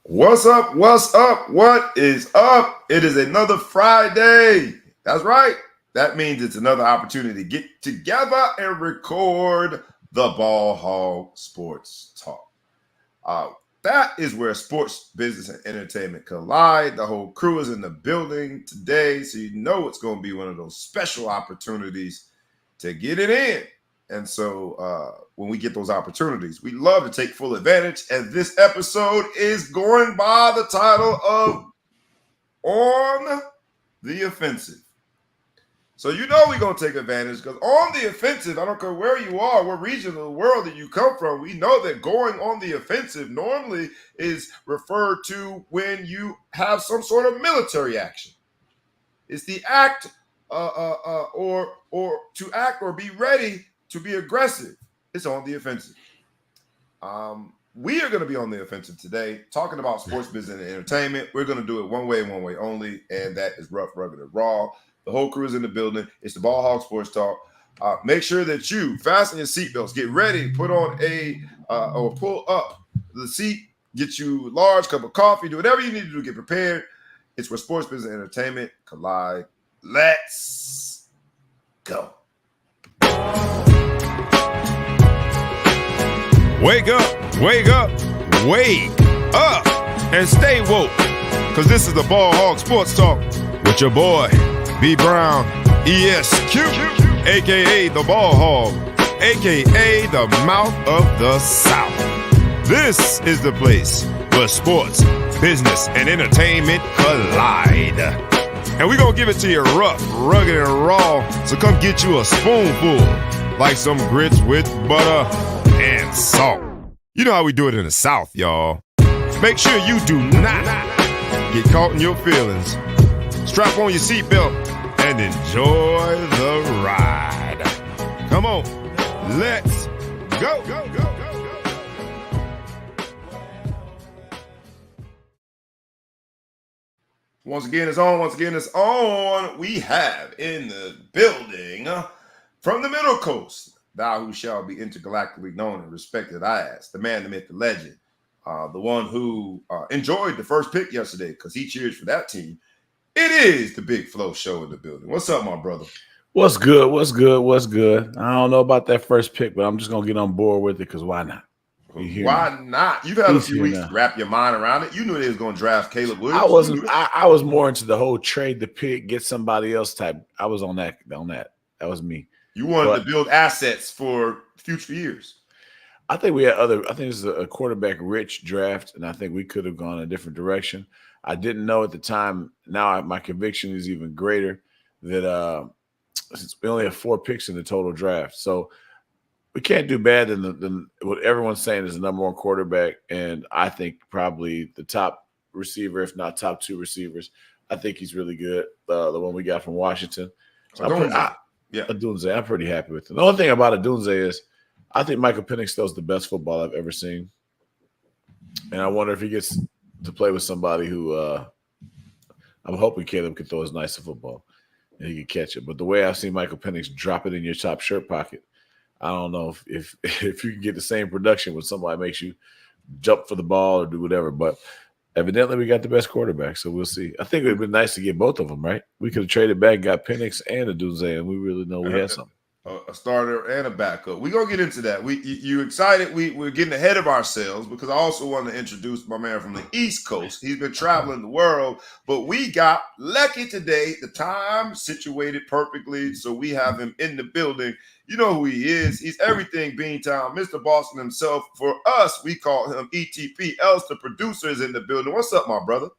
What's up? What's up? What is up? It is another Friday. That's right. That means it's another opportunity to get together and record the Ball Hog Sports Talk. Uh, that is where sports, business, and entertainment collide. The whole crew is in the building today, so you know it's going to be one of those special opportunities to get it in. And so when we get those opportunities, we love to take full advantage. And this episode is going by the title of On the Offensive. So you know we're going to take advantage because on the offensive, I don't care where you are, what region of the world that you come from, we know that going on the offensive normally is referred to when you have some sort of military action. It's the act or to act or be ready to be aggressive. It's on the offensive. We are going to be on the offensive today, talking about sports business and entertainment. We're going to do it one way and one way only, and that is rough, rugged, and raw. The whole crew is in the building. It's the Ball Hog Sports Talk. Make sure that you fasten your seatbelts, get ready, put on or pull up the seat, get you a large cup of coffee, do whatever you need to do, get prepared. It's where sports business and entertainment collide. Let's go. Wake up, wake up, wake up, and stay woke. Because this is the Ball Hog Sports Talk with your boy, B. Brown, ESQ, a.k.a. the Ball Hog, a.k.a. the Mouth of the South. This is the place where sports, business, and entertainment collide. And we're going to give it to you rough, rugged, and raw. So come get you a spoonful, like some grits with butter and salt. You know how we do it in the South, y'all. Make sure you do not get caught in your feelings. Strap on your seatbelt and enjoy the ride. Come on, let's go. Once again, it's on. We have in the building from the Middle Coast, thou who shall be intergalactically known and respected as the man, the myth, the legend, the one who enjoyed the first pick yesterday because he cheers for that team. It is the Big Flow Show in the building. What's up, my brother? What's good? I don't know about that first pick, but I'm just going to get on board with it because why not? Why not? You've had a few weeks to wrap your mind around it. You knew they was going to draft Caleb Williams. I was more into the whole trade the pick, get somebody else type. I was on that. That was me. You wanted to build assets for future years. I think we had I think this is a quarterback rich draft, and I think we could have gone a different direction. I didn't know at the time. Now my conviction is even greater that since we only have 4 picks in the total draft, so we can't do bad than what everyone's saying is the number 1 quarterback, and I think probably the top receiver, if not top 2 receivers. I think he's really good. The one we got from Washington. So Adunze, I'm pretty happy with him. The only thing about Adunze is I think Michael Penix Still's the best football I've ever seen, and I wonder if he gets to play with somebody who I'm hoping Caleb can throw as nice a football and he can catch it. But the way I've seen Michael Penix drop it in your top shirt pocket, I don't know if you can get the same production when somebody makes you jump for the ball or do whatever. But evidently we got the best quarterback, so we'll see. I think it would have been nice to get both of them, right? We could have traded back, got Penix and Adunze, and we really know we had something. A starter and a backup. We're going to get into that. You excited? We're getting ahead of ourselves because I also want to introduce my man from the East Coast. He's been traveling the world, but we got lucky today. The time situated perfectly, so we have him in the building. You know who he is. He's everything Beantown, Mr. Boston himself. For us, we call him ETP. Else, the producer is in the building. What's up, my brother?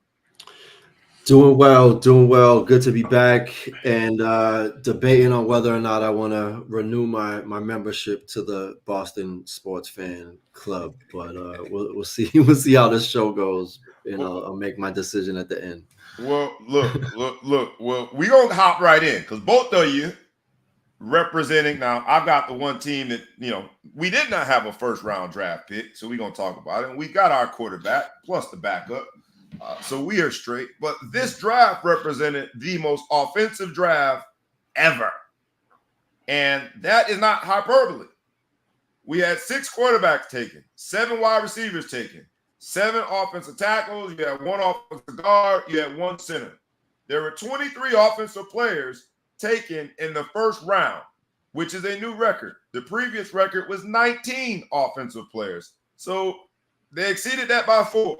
Doing well. Good to be back and debating on whether or not I want to renew my membership to the Boston Sports Fan Club. But we'll see. We'll see how this show goes, and I'll make my decision at the end. Well, look. Well, we gonna hop right in because both of you representing. Now, I've got the one team that we did not have a first round draft pick, so we're gonna talk about it. And we got our quarterback plus the backup. So we are straight. But this draft represented the most offensive draft ever. And that is not hyperbole. We had 6 quarterbacks taken, 7 wide receivers taken, 7 offensive tackles, you had 1 offensive guard, you had 1 center. There were 23 offensive players taken in the first round, which is a new record. The previous record was 19 offensive players. So they exceeded that by 4.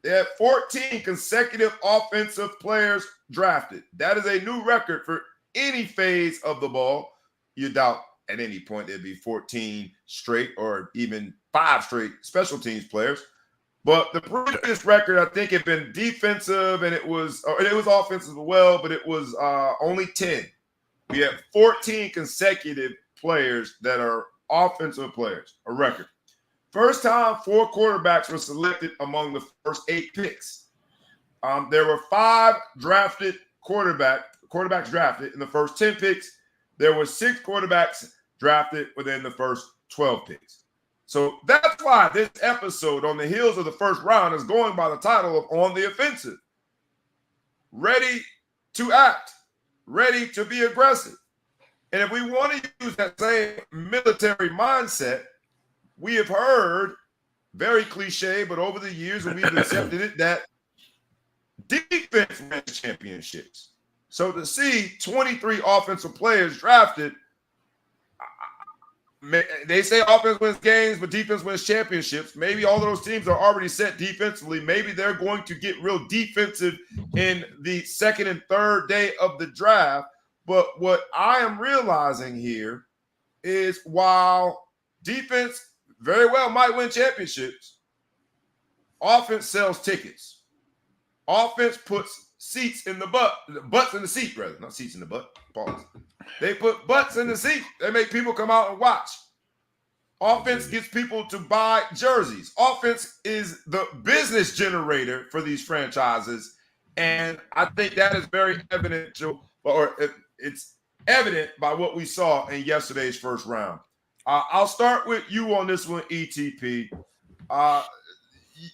They had 14 consecutive offensive players drafted. That is a new record for any phase of the ball. You doubt at any point there'd be 14 straight or even 5 straight special teams players. But the previous record, I think, had been defensive, and it was offensive as well, but it was only 10. We have 14 consecutive players that are offensive players, a record. First time 4 quarterbacks were selected among the first 8 picks. There were 5 drafted quarterbacks drafted in the first 10 picks. There were 6 quarterbacks drafted within the first 12 picks. So that's why this episode on the heels of the first round is going by the title of On the Offensive. Ready to act, ready to be aggressive. And if we want to use that same military mindset, we have heard, very cliche, but over the years, and we've accepted it, that defense wins championships. So to see 23 offensive players drafted, they say offense wins games, but defense wins championships. Maybe all of those teams are already set defensively. Maybe they're going to get real defensive in the second and third day of the draft. But what I am realizing here is while defense very well might win championships, offense sells tickets. Offense puts seats in the butts in the seat, rather. Not seats in the butt. Pause. They put butts in the seat. They make people come out and watch. Offense gets people to buy jerseys. Offense is the business generator for these franchises. And I think that is very evident, or it's evident by what we saw in yesterday's first round. I'll start with you on this one, ETP.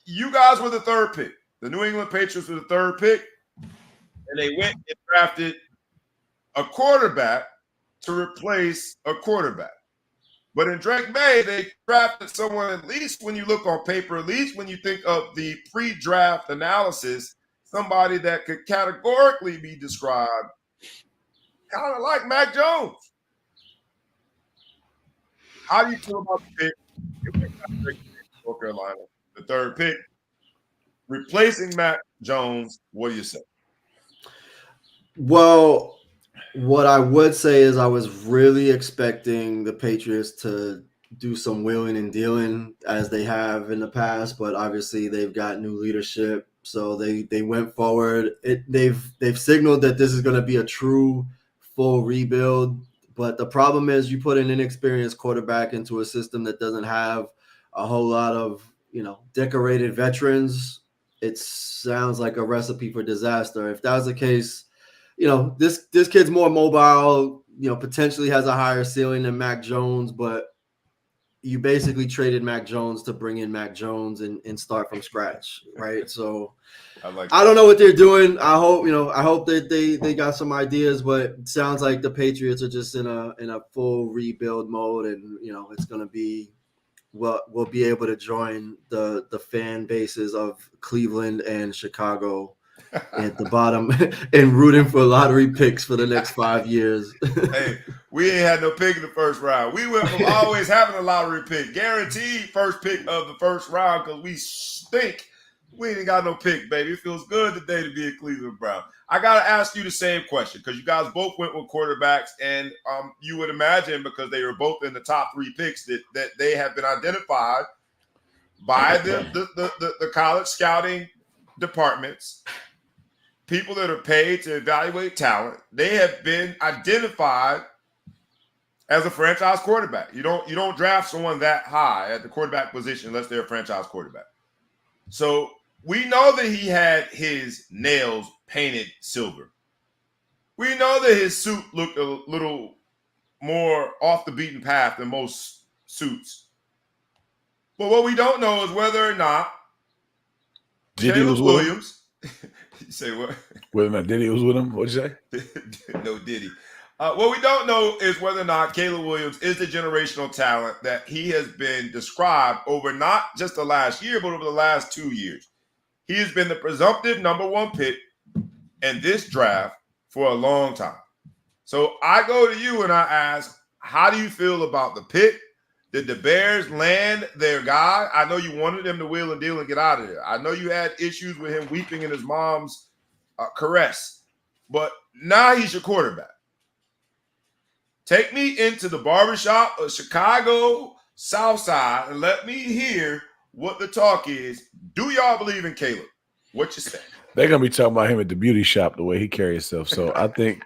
You guys were the third pick. The New England Patriots were the third pick. And they went and drafted a quarterback to replace a quarterback. But in Drake May, they drafted someone, at least when you look on paper, at least when you think of the pre-draft analysis, somebody that could categorically be described kind of like Mac Jones. How do you feel about the pick? North Carolina, the third pick, replacing Mac Jones. What do you say? Well, what I would say is I was really expecting the Patriots to do some wheeling and dealing as they have in the past, but obviously they've got new leadership, so they went forward. They've signaled that this is going to be a true full rebuild, but the problem is you put an inexperienced quarterback into a system that doesn't have a whole lot of decorated veterans. It sounds like a recipe for disaster. If that was the case, this kid's more mobile, potentially has a higher ceiling than Mac Jones, but you basically traded Mac Jones to bring in Mac Jones and start from scratch, right? So I don't know what they're doing. I hope that they got some ideas, but it sounds like the Patriots are just in a full rebuild mode, and it's going to be we'll be able to join the fan bases of Cleveland and Chicago at the bottom and rooting for lottery picks for the next 5 years. Hey, we ain't had no pick in the first round. We went from always having a lottery pick, guaranteed first pick of the first round, because we stink. We ain't got no pick, baby. It feels good today to be a Cleveland Brown. I got to ask you the same question, because you guys both went with quarterbacks, and you would imagine, because they were both in the top 3 picks, that they have been identified by the college scouting departments, people that are paid to evaluate talent. They have been identified as a franchise quarterback. You don't draft someone that high at the quarterback position unless they're a franchise quarterback. So we know that he had his nails painted silver. We know that his suit looked a little more off the beaten path than most suits. But what we don't know is whether or not Diddy was Williams. You say what? Whether or not Diddy was with him? What'd you say? No Diddy. What we don't know is whether or not Caleb Williams is the generational talent that he has been described over not just the last year, but over the last 2 years. He has been the presumptive number one pick in this draft for a long time. So I go to you and I ask, how do you feel about the pick? Did the Bears land their guy? I know you wanted him to wheel and deal and get out of there. I know you had issues with him weeping in his mom's caress, but now he's your quarterback. Take me into the barbershop of Chicago South Side and let me hear what the talk is. Do y'all believe in Caleb? What you say? They're going to be talking about him at the beauty shop, the way he carries himself. So I think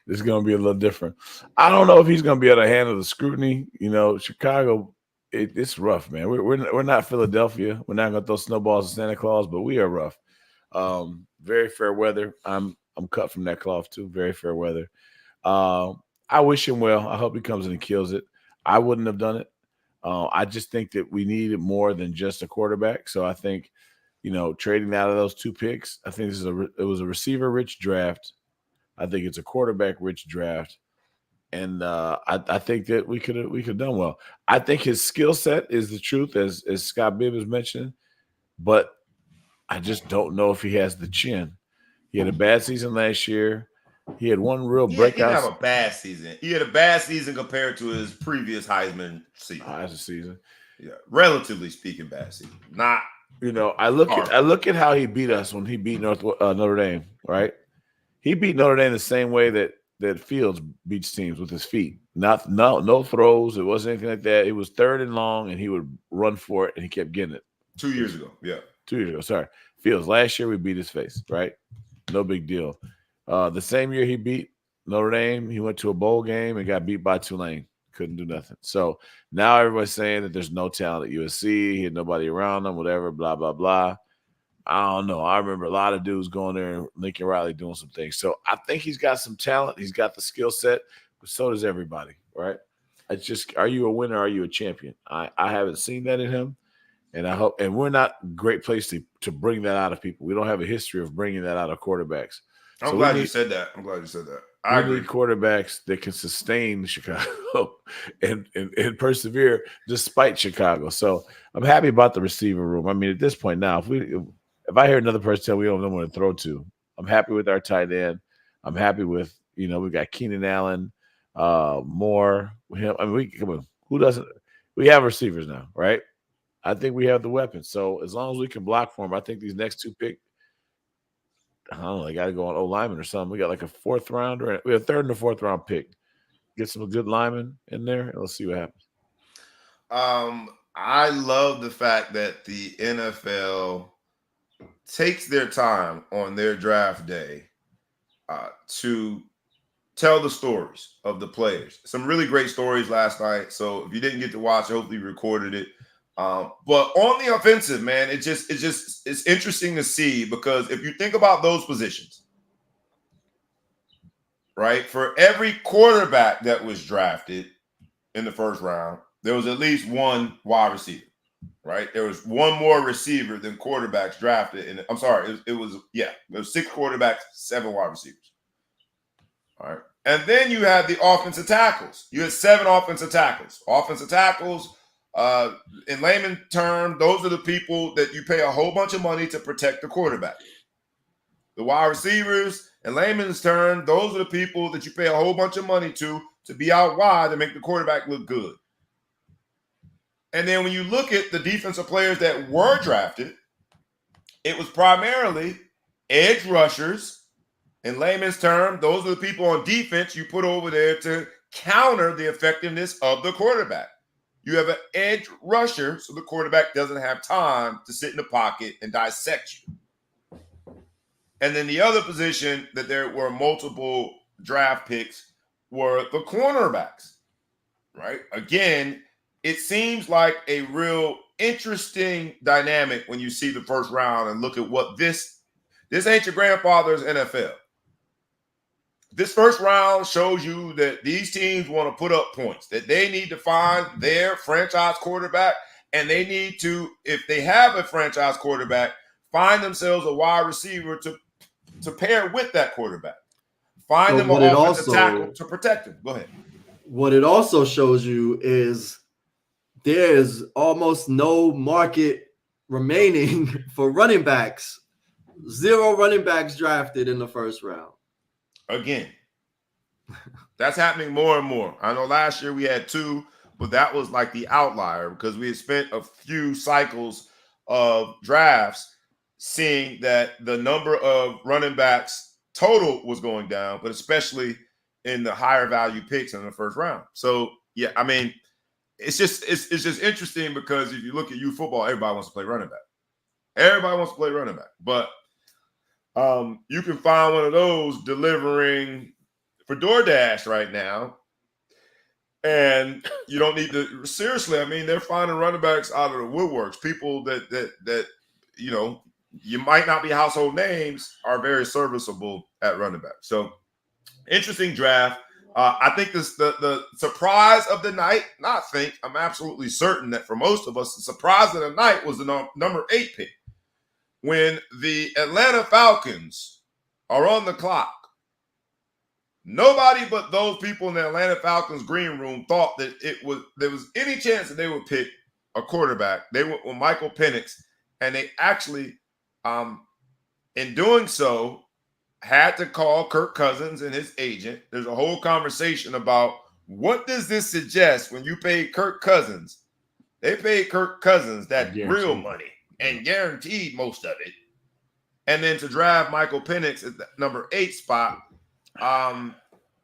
it's going to be a little different. I don't know if he's going to be able to handle the scrutiny. You know, Chicago, it's rough, man. We're not Philadelphia. We're not going to throw snowballs at Santa Claus, but we are rough. Very fair weather. I'm cut from that cloth too. Very fair weather. I wish him well. I hope he comes and he kills it. I wouldn't have done it. I just think that we needed more than just a quarterback. So I think, you know, trading out of those 2 picks, I think it was a receiver-rich draft. I think it's a quarterback-rich draft, and I think that we could have done well. I think his skill set is the truth, as Scott Bibb has mentioned, but I just don't know if he has the chin. He had a bad season last year. He had one real breakout. He didn't have a bad season. He had a bad season compared to his previous Heisman season. Heisman season, yeah, relatively speaking, bad season. Not, you know, I look at how he beat us when he beat Notre Dame. Right, he beat Notre Dame the same way that Fields beats teams, with his feet. No throws. It wasn't anything like that. It was 3rd and long, and he would run for it, and he kept getting it. 2 years ago, yeah. 2 years ago, sorry. Fields. Last year we beat his face, right? No big deal. The same year he beat Notre Dame, he went to a bowl game and got beat by Tulane. Couldn't do nothing. So now everybody's saying that there's no talent at USC. He had nobody around him, whatever, blah, blah, blah. I don't know. I remember a lot of dudes going there and Lincoln Riley doing some things. So I think he's got some talent. He's got the skill set, but so does everybody, right? It's just, are you a winner? Are you a champion? I haven't seen that in him. And I hope, and we're not a great place to bring that out of people. We don't have a history of bringing that out of quarterbacks. I'm glad you said that. I agree. Need quarterbacks that can sustain Chicago and persevere despite Chicago. So I'm happy about the receiver room. I mean, at this point now, if I hear another person tell me we don't know where to throw to, I'm happy with our tight end. I'm happy with, you know, we got Keenan Allen, Moore. I mean, come on. Who doesn't? We have receivers now, right? I think we have the weapons. So as long as we can block for them, I think these next 2 picks, I don't know, they got to go on O lineman or something. We got like a 4th rounder. We have a 3rd and a 4th round pick. Get some good linemen in there, and let's see what happens. I love the fact that the NFL takes their time on their draft day to tell the stories of the players. Some really great stories last night. So if you didn't get to watch, hopefully you recorded it. But on the offensive, man, it's interesting to see, because if you think about those positions, right, for every quarterback that was drafted in the 1st round, there was at least 1 wide receiver, right? There was 1 more receiver than quarterbacks drafted. And I'm sorry, it was 6 quarterbacks, 7 wide receivers. All right. And then you had the offensive tackles. You had 7 offensive tackles. Offensive tackles, in layman term, those are the people that you pay a whole bunch of money to protect the quarterback. The wide receivers, in layman's term, those are the people that you pay a whole bunch of money to be out wide to make the quarterback look good. And then when you look at the defensive players that were drafted, it was primarily edge rushers. In layman's term, those are the people on defense you put over there to counter the effectiveness of the quarterback. You have an edge rusher, so the quarterback doesn't have time to sit in the pocket and dissect you. And then the other position that there were multiple draft picks were the cornerbacks, right? Again, it seems like a real interesting dynamic when you see the 1st round and look at what this ain't your grandfather's NFL. This 1st round shows you that these teams want to put up points, that they need to find their franchise quarterback, and they need to, if they have a franchise quarterback, find themselves a wide receiver to pair with that quarterback. Find So them an what it offensive also tackle to protect him. Go ahead. what it also shows you is there's almost no market remaining for running backs. 0 running backs drafted in the first round. Again, that's happening more and more. I know last year we had 2, but that was like the outlier because we had spent a few cycles of drafts seeing that the number of running backs total was going down, but especially in the higher value picks in the first round. So yeah, I mean, it's just interesting because if you look at youth football, everybody wants to play running back. Everybody wants to play running back, but you can find one of those delivering for DoorDash right now, and you don't need to seriously. I mean, they're finding running backs out of the woodworks. People that you might not be household names are very serviceable at running back. So interesting draft. I think the surprise of the night. I'm absolutely certain that for most of us, the surprise of the night was the number 8 pick. When the Atlanta Falcons are on the clock, nobody but those people in the Atlanta Falcons green room thought that there was any chance that they would pick a quarterback. They went with Michael Penix, and they actually, in doing so, had to call Kirk Cousins and his agent. There's a whole conversation about what does this suggest when you pay Kirk Cousins. They paid Kirk Cousins that real money and guaranteed most of it. And then to draft Michael Penix at the number 8 spot.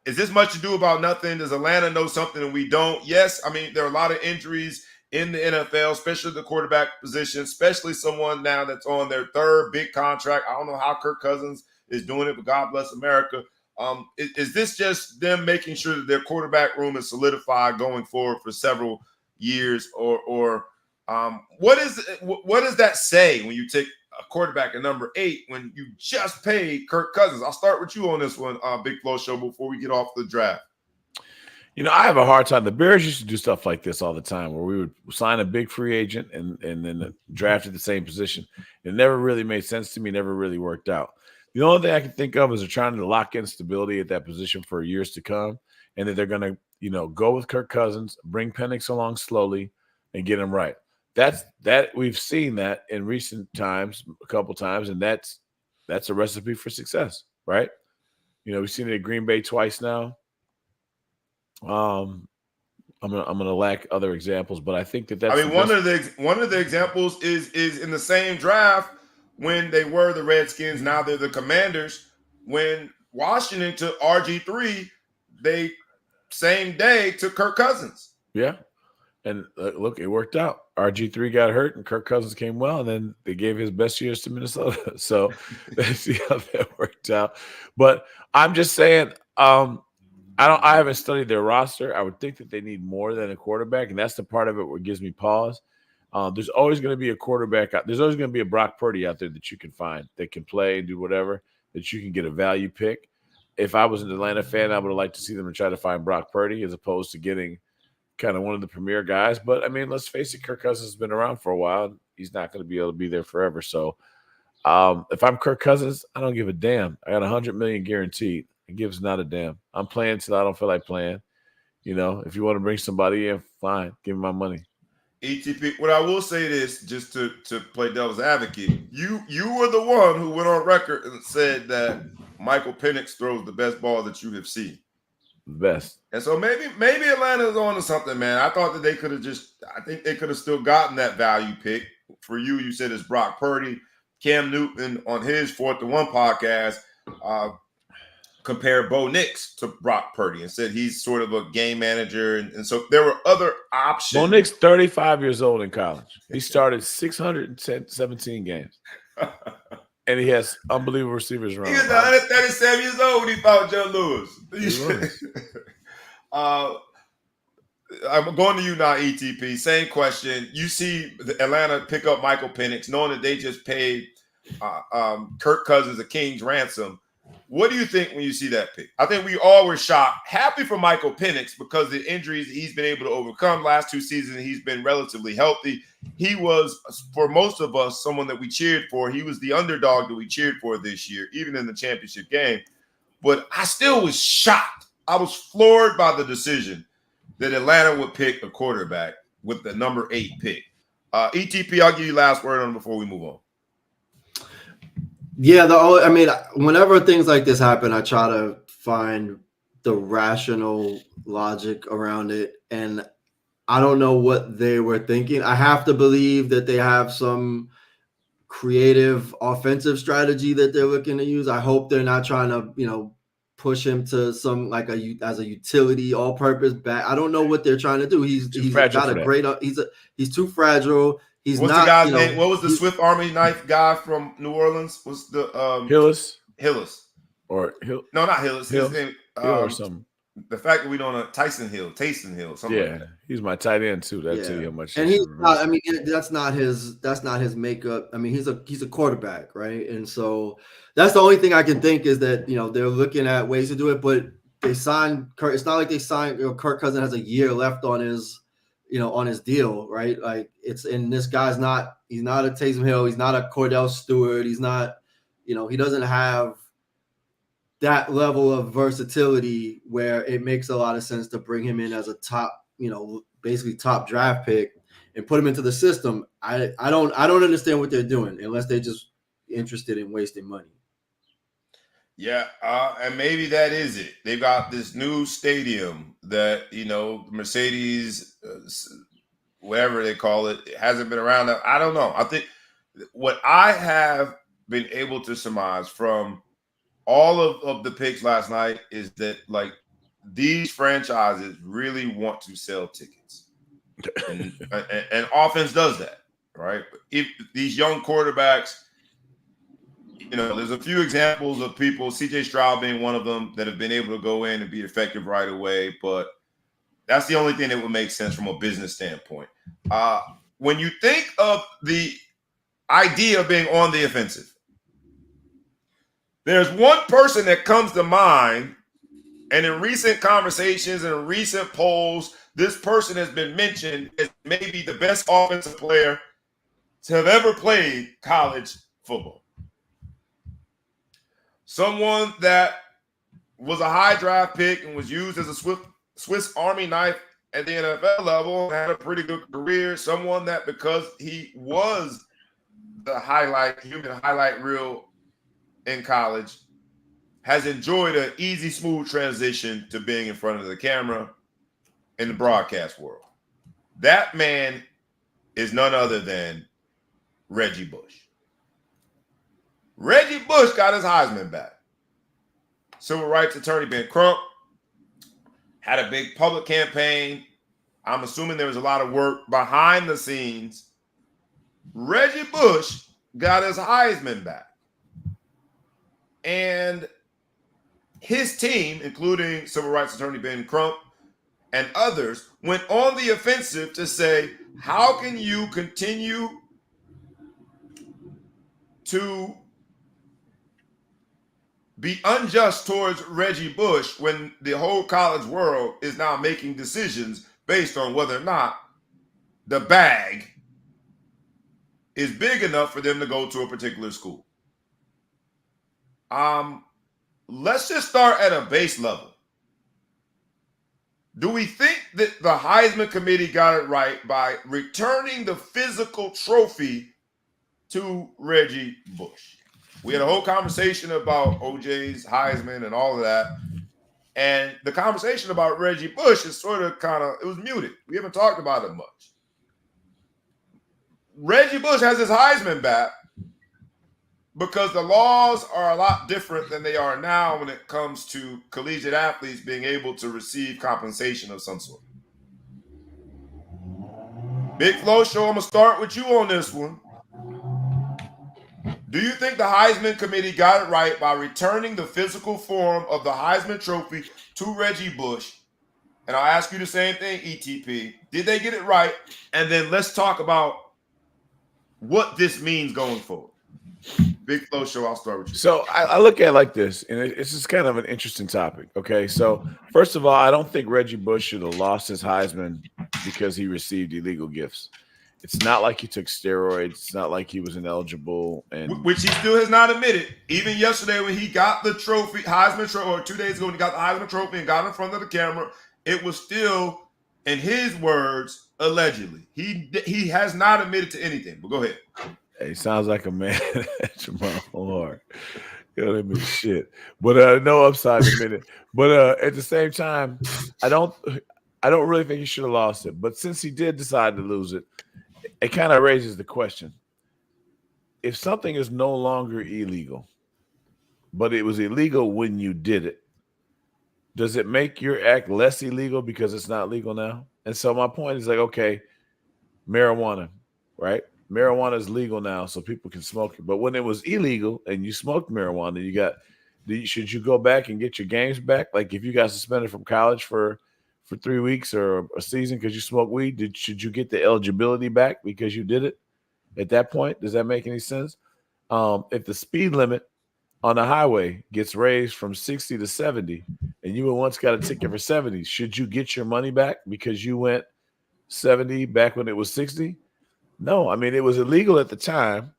Is this much ado about nothing? Does Atlanta know something and we don't? Yes. I mean, there are a lot of injuries in the NFL, especially the quarterback position, especially someone now that's on their 3rd big contract. I don't know how Kirk Cousins is doing it, but God bless America. Is this just them making sure that their quarterback room is solidified going forward for several years, or what does that say when you take a quarterback at number 8 when you just paid Kirk Cousins? I'll start with you on this one, Big Flow Show, before we get off the draft. I have a hard time. The Bears used to do stuff like this all the time, where we would sign a big free agent and then draft at the same position. It never really made sense to me. Never really worked out. The only thing I can think of is they're trying to lock in stability at that position for years to come, and that they're going to, go with Kirk Cousins, bring Penix along slowly, and get him right. That we've seen that in recent times, a couple times, and that's a recipe for success, right? We've seen it at Green Bay twice now. I'm gonna lack other examples, but I think that's. I mean, one of the examples is in the same draft when they were the Redskins. Now they're the Commanders. When Washington took RG3, they same day took Kirk Cousins. Yeah, and look, it worked out. RG3 got hurt, and Kirk Cousins came well, and then they gave his best years to Minnesota. So let's see how that worked out. But I'm just saying. I haven't studied their roster. I would think that they need more than a quarterback, and that's the part of it where it gives me pause. There's always going to be a quarterback. There's always going to be a Brock Purdy out there that you can find that can play and do whatever, that you can get a value pick. If I was an Atlanta fan, I would have liked to see them try to find Brock Purdy as opposed to getting kind of one of the premier guys. But, I mean, let's face it, Kirk Cousins has been around for a while. He's not going to be able to be there forever. So if I'm Kirk Cousins, I don't give a damn. I got $100 million guaranteed. It gives not a damn. I'm playing till I don't feel like playing. If you want to bring somebody in, fine. Give me my money. ETP. What I will say is, just to play devil's advocate, you were the one who went on record and said that Michael Penix throws the best ball that you have seen. The best. And so maybe Atlanta's on to something, man. I thought that they could have I think they could have still gotten that value pick. For you said it's Brock Purdy. Cam Newton on his 4th and 1 podcast compared Bo Nix to Brock Purdy and said he's sort of a game manager. And so there were other options. Bo Nix, 35 years old in college. He started 617 games. And he has unbelievable receivers around. He was 137 years old when he fought Joe Louis. I'm going to you now, ETP. Same question. You see Atlanta pick up Michael Penix, knowing that they just paid Kirk Cousins a king's ransom. What do you think when you see that pick? I think we all were shocked. Happy for Michael Penix because the injuries he's been able to overcome last 2 seasons. He's been relatively healthy. He was, for most of us, someone that we cheered for. He was the underdog that we cheered for this year, even in the championship game. but I still was shocked. I was floored by the decision that Atlanta would pick a quarterback with the number 8 pick. ETP, I'll give you last word on it before we move on. Yeah, whenever things like this happen, I try to find the rational logic around it, and I don't know what they were thinking. I have to believe that they have some creative offensive strategy that they're looking to use. I hope they're not trying to, push him to some as a utility all-purpose back. I don't know what they're trying to do. He's got a great. He's too fragile. What's the guy's name? What was the Swiss Army knife guy from New Orleans? What's the Hillis? Or Hill? No, not Hillis. Hill, his name, Hill or something. The fact that we don't know Taysom Hill, something like that. He's my tight end too. That tell you how much. And he's not. I mean, that's not his makeup. I mean, he's a quarterback, right? And so that's the only thing I can think is that they're looking at ways to do it. But they signed Kirk. It's not like they signed. Kirk Cousins has a year left on his deal, right? Like this guy's not. He's not a Taysom Hill. He's not a Cordell Stewart. He's not. He doesn't have that level of versatility where it makes a lot of sense to bring him in as a top, basically top draft pick and put him into the system. I don't understand what they're doing unless they're just interested in wasting money. Yeah, and maybe that is it. They've got this new stadium that Mercedes, whatever they call it, hasn't been around. I don't know. I think what I have been able to surmise from all of the picks last night is that these franchises really want to sell tickets, and offense does that, right? If these young quarterbacks, there's a few examples of people, CJ Stroud being one of them, that have been able to go in and be effective right away, but that's the only thing that would make sense from a business standpoint. When you think of the idea of being on the offensive, there's one person that comes to mind, and in recent conversations and recent polls, this person has been mentioned as maybe the best offensive player to have ever played college football. Someone that was a high draft pick and was used as a Swiss Army knife at the NFL level and had a pretty good career. Someone that, because he was the human highlight reel in college, has enjoyed an easy, smooth transition to being in front of the camera in the broadcast world. That man is none other than Reggie Bush. Reggie Bush got his Heisman back. Civil rights attorney Ben Crump had a big public campaign. I'm assuming there was a lot of work behind the scenes. Reggie Bush got his Heisman back. And his team, including civil rights attorney Ben Crump and others, went on the offensive to say, how can you continue to be unjust towards Reggie Bush when the whole college world is now making decisions based on whether or not the bag is big enough for them to go to a particular school? Let's just start at a base level. Do we think that the Heisman Committee got it right by returning the physical trophy to Reggie Bush? We had a whole conversation about OJ's Heisman and all of that. And the conversation about Reggie Bush is it was muted. We haven't talked about it much. Reggie Bush has his Heisman back because the laws are a lot different than they are now when it comes to collegiate athletes being able to receive compensation of some sort. Big Flo Show, I'm going to start with you on this one. Do you think the Heisman Committee got it right by returning the physical form of the Heisman Trophy to Reggie Bush? And I'll ask you the same thing, ETP. Did they get it right? And then let's talk about what this means going forward. Big Flo Show, I'll start with you. So I look at it like this, and it's just kind of an interesting topic. Okay, so first of all, I don't think Reggie Bush should have lost his Heisman because he received illegal gifts. It's not like he took steroids. It's not like he was ineligible, and which he still has not admitted. Even yesterday when he got the trophy, Heisman trophy, or 2 days ago when he got the Heisman trophy and got in front of the camera, it was still, in his words, allegedly. He has not admitted to anything. But go ahead. He sounds like a man at your mouth hard. You know what I mean? Shit. But no upside in a minute. But at the same time, I don't really think he should have lost it. But since he did decide to lose it, it kind of raises the question. If something is no longer illegal, but it was illegal when you did it, does it make your act less illegal because it's not legal now? And so my point is like, okay, marijuana, right? Marijuana is legal now, so people can smoke it. But when it was illegal and you smoked marijuana, should you go back and get your games back? Like if you got suspended from college for 3 weeks or a season because you smoked weed, should you get the eligibility back because you did it at that point? Does that make any sense? If the speed limit on the highway gets raised from 60 to 70 and you once got a ticket for 70, should you get your money back because you went 70 back when it was 60? No, I mean, it was illegal at the time.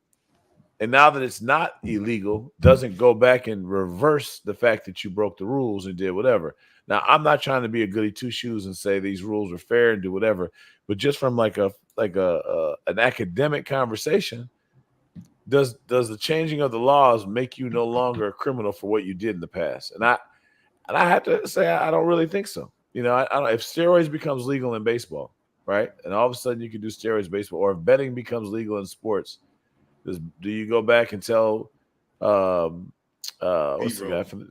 And now that it's not illegal, doesn't go back and reverse the fact that you broke the rules and did whatever. Now, I'm not trying to be a goody two shoes and say these rules are fair and do whatever, but just from like an academic conversation, does the changing of the laws make you no longer a criminal for what you did in the past? And I have to say I don't really think so. You know, I don't. If steroids becomes legal in baseball, right, and all of a sudden you can do steroids in baseball, or if betting becomes legal in sports. Do you go back and tell what's the guy from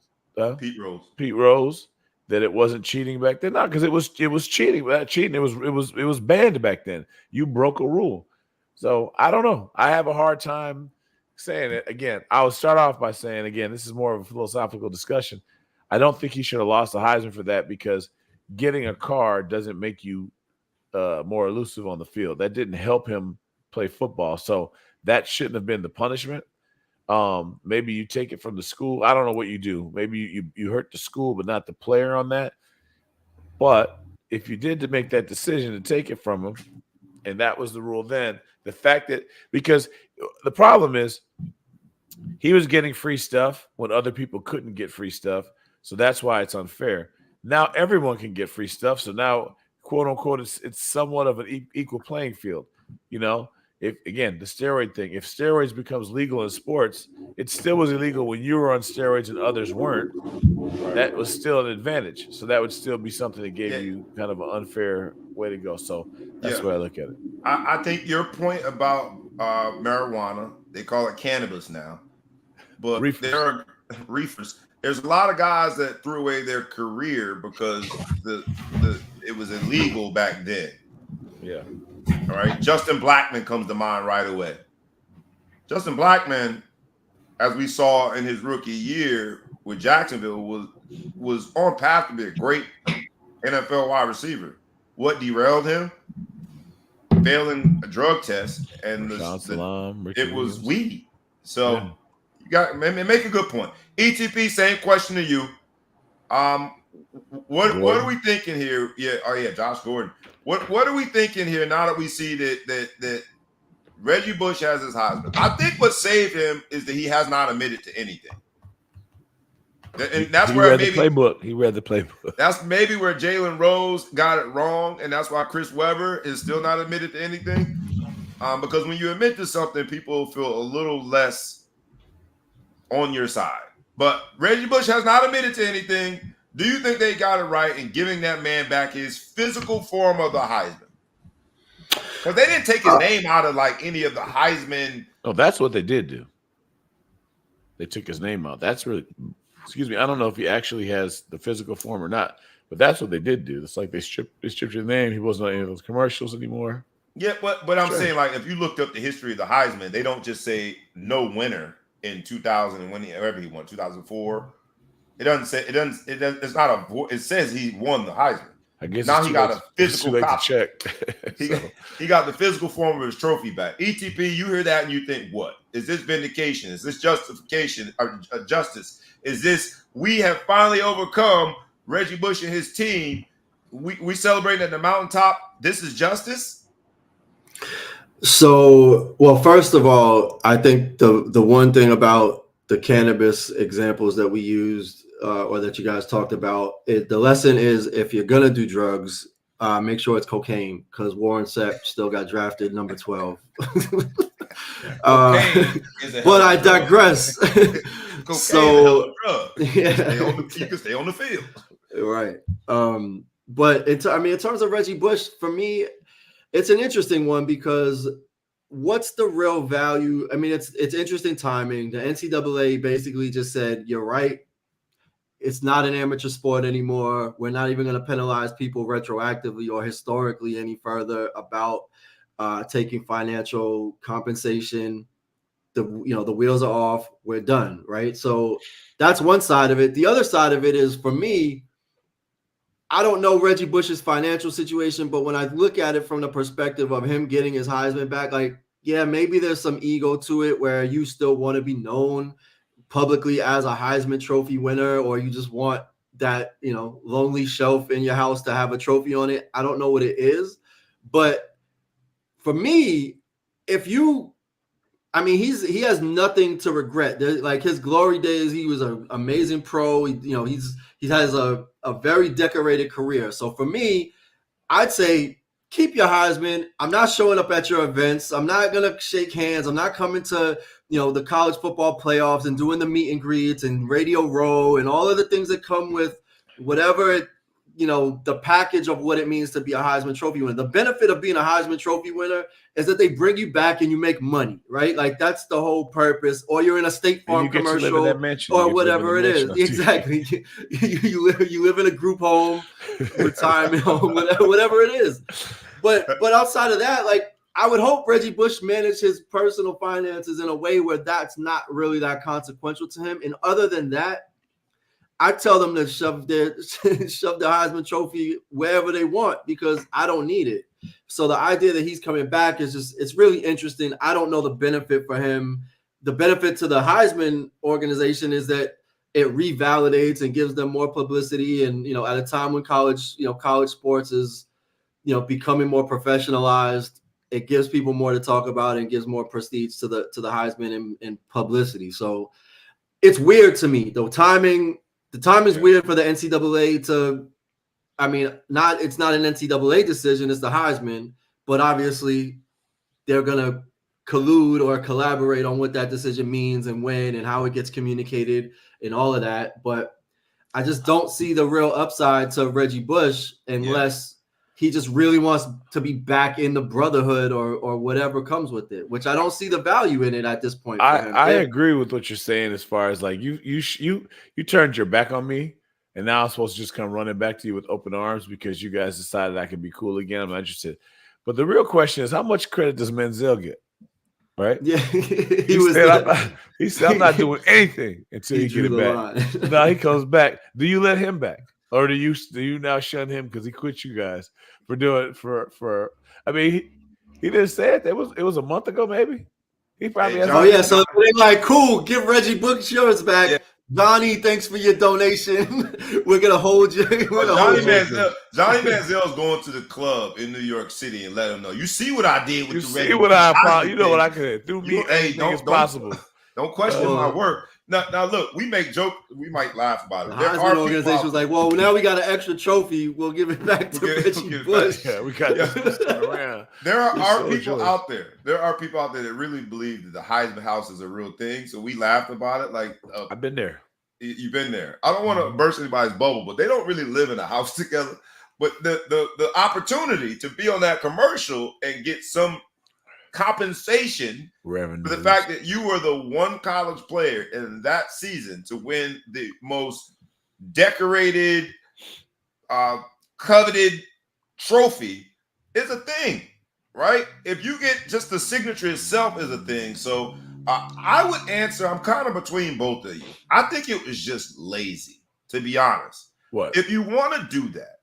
Pete Rose that it wasn't cheating back then? No, because it was cheating. Without cheating, it was banned back then. You broke a rule. So I don't know. I have a hard time saying it. Again, I would start off by saying, again, this is more of a philosophical discussion. I don't think he should have lost the Heisman for that because getting a car doesn't make you more elusive on the field. That didn't help him play football. So that shouldn't have been the punishment. Maybe you take it from the school. I don't know what you do. Maybe you hurt the school, but not the player on that. But if you did to make that decision to take it from him, and that was the rule then, the fact that because the problem is he was getting free stuff when other people couldn't get free stuff. So that's why it's unfair. Now everyone can get free stuff. So now, quote unquote, it's somewhat of an equal playing field, you know? If again, the steroid thing, if steroids becomes legal in sports, it still was illegal when you were on steroids and others weren't. That was still an advantage. So that would still be something that gave you kind of an unfair way to go. So that's the way I look at it. I think your point about marijuana, they call it cannabis now, but there are reefers. There's a lot of guys that threw away their career because it was illegal back then. Yeah. All right, Justin Blackmon comes to mind right away. Justin Blackmon, as we saw in his rookie year with Jacksonville, was on path to be a great NFL wide receiver. What derailed him? Failing a drug test, and it was weed. So you got make a good point. ETP, same question to you. What are we thinking here? Yeah, Josh Gordon. What are we thinking here now that we see that Reggie Bush has his Heisman? I think what saved him is that he has not admitted to anything. And that's he read the playbook. He read the playbook. That's maybe where Jalen Rose got it wrong, and that's why Chris Webber is still not admitted to anything. Because when you admit to something, people feel a little less on your side. But Reggie Bush has not admitted to anything. Do you think they got it right in giving that man back his physical form of the Heisman? Because they didn't take his name out of like any of the Heisman. Oh, that's what they did do. They took his name out. That's really, excuse me, I don't know if he actually has the physical form or not, but that's what they did do. It's like they stripped his name. He wasn't on any of those commercials anymore. Yeah, but I'm saying, like, if you looked up the history of the Heisman, they don't just say no winner in 2000 and whenever he won, 2004. It doesn't say it's not a. It says he won the Heisman. I guess now he got a physical copy. Check. He got the physical form of his trophy back. ETP, you hear that and you think, what is this vindication? Is this justification or justice? Is this we have finally overcome Reggie Bush and his team? We celebrating at the mountaintop. This is justice. So, well, first of all, I think the one thing about the cannabis examples that we used or that you guys talked about, the lesson is if you're gonna do drugs, make sure it's cocaine because Warren Sapp still got drafted number 12. Cocaine is a hell But of I a drug. digress. Cocaine is a hell of So, a drug. yeah, You can stay on the field. right. But in terms of Reggie Bush, for me, it's an interesting one because what's the real value? I mean, it's interesting timing. The NCAA basically just said, "You're right. It's not an amateur sport anymore. We're not even going to penalize people retroactively or historically any further about taking financial compensation. The wheels are off. We're done, right?" So that's one side of it. The other side of it is for me. I don't know Reggie Bush's financial situation, but when I look at it from the perspective of him getting his Heisman back, like, yeah, maybe there's some ego to it where you still want to be known publicly as a Heisman Trophy winner, or you just want that, lonely shelf in your house to have a trophy on it. I don't know what it is. But for me, if you he has nothing to regret. Like his glory days, he was an amazing pro. He has a very decorated career. So for me, I'd say keep your Heisman. I'm not showing up at your events. I'm not gonna shake hands. I'm not coming to the college football playoffs and doing the meet and greets and Radio Row and all of the things that come with whatever the package of what it means to be a Heisman Trophy winner. The benefit of being a Heisman Trophy winner is that they bring you back and you make money, right? Like that's the whole purpose. Or you're in a State Farm commercial or whatever it is. Exactly. You live in a group home, retirement home, whatever it is. But outside of that, like I would hope Reggie Bush managed his personal finances in a way where that's not really that consequential to him. And other than that, I tell them to shove the Heisman Trophy wherever they want because I don't need it. So the idea that he's coming back it's really interesting. I don't know the benefit for him. The benefit to the Heisman organization is that it revalidates and gives them more publicity. And at a time when college sports is becoming more professionalized, it gives people more to talk about and gives more prestige to the Heisman and publicity. So it's weird to me. The timing is weird for the NCAA to. It's not an NCAA decision. It's the Heisman, but obviously they're gonna collude or collaborate on what that decision means and when and how it gets communicated and all of that. But I just don't see the real upside to Reggie Bush unless he just really wants to be back in the brotherhood or whatever comes with it, which I don't see the value in it at this point. I agree with what you're saying as far as like you turned your back on me, and now I'm supposed to just come running back to you with open arms because you guys decided I could be cool again. I'm not interested. But the real question is, how much credit does Menzel get? Right? Yeah, he said, I'm not doing anything until he get it back. Now he comes back. Do you let him back, or do you now shun him because he quit you guys for doing for? I mean, he didn't say it. It was a month ago, maybe. He probably has. So they're like, cool, give Reggie Bush yours back. Yeah. Johnny, thanks for your donation. We're gonna hold you. Johnny Manziel's going to the club in New York City and let him know. You see what I did with the Reggie Bush. You know what I could do. Me, anything is possible. Don't question my work. Now, look, we make jokes. We might laugh about it. The Heisman organization was like, well, now we got an extra trophy. We'll give it back to Reggie Bush. Yeah, we got this around. There are people out there. There are people out there that really believe that the Heisman house is a real thing. So we laughed about it. Like I've been there. You've been there. I don't want to burst anybody's bubble, but they don't really live in a house together. But the opportunity to be on that commercial and get some compensation revenue for the fact that you were the one college player in that season to win the most decorated, coveted trophy is a thing, right? If you get just the signature itself is a thing. So I would answer, I'm kind of between both of you. I think it was just lazy, to be honest. What? If you want to do that,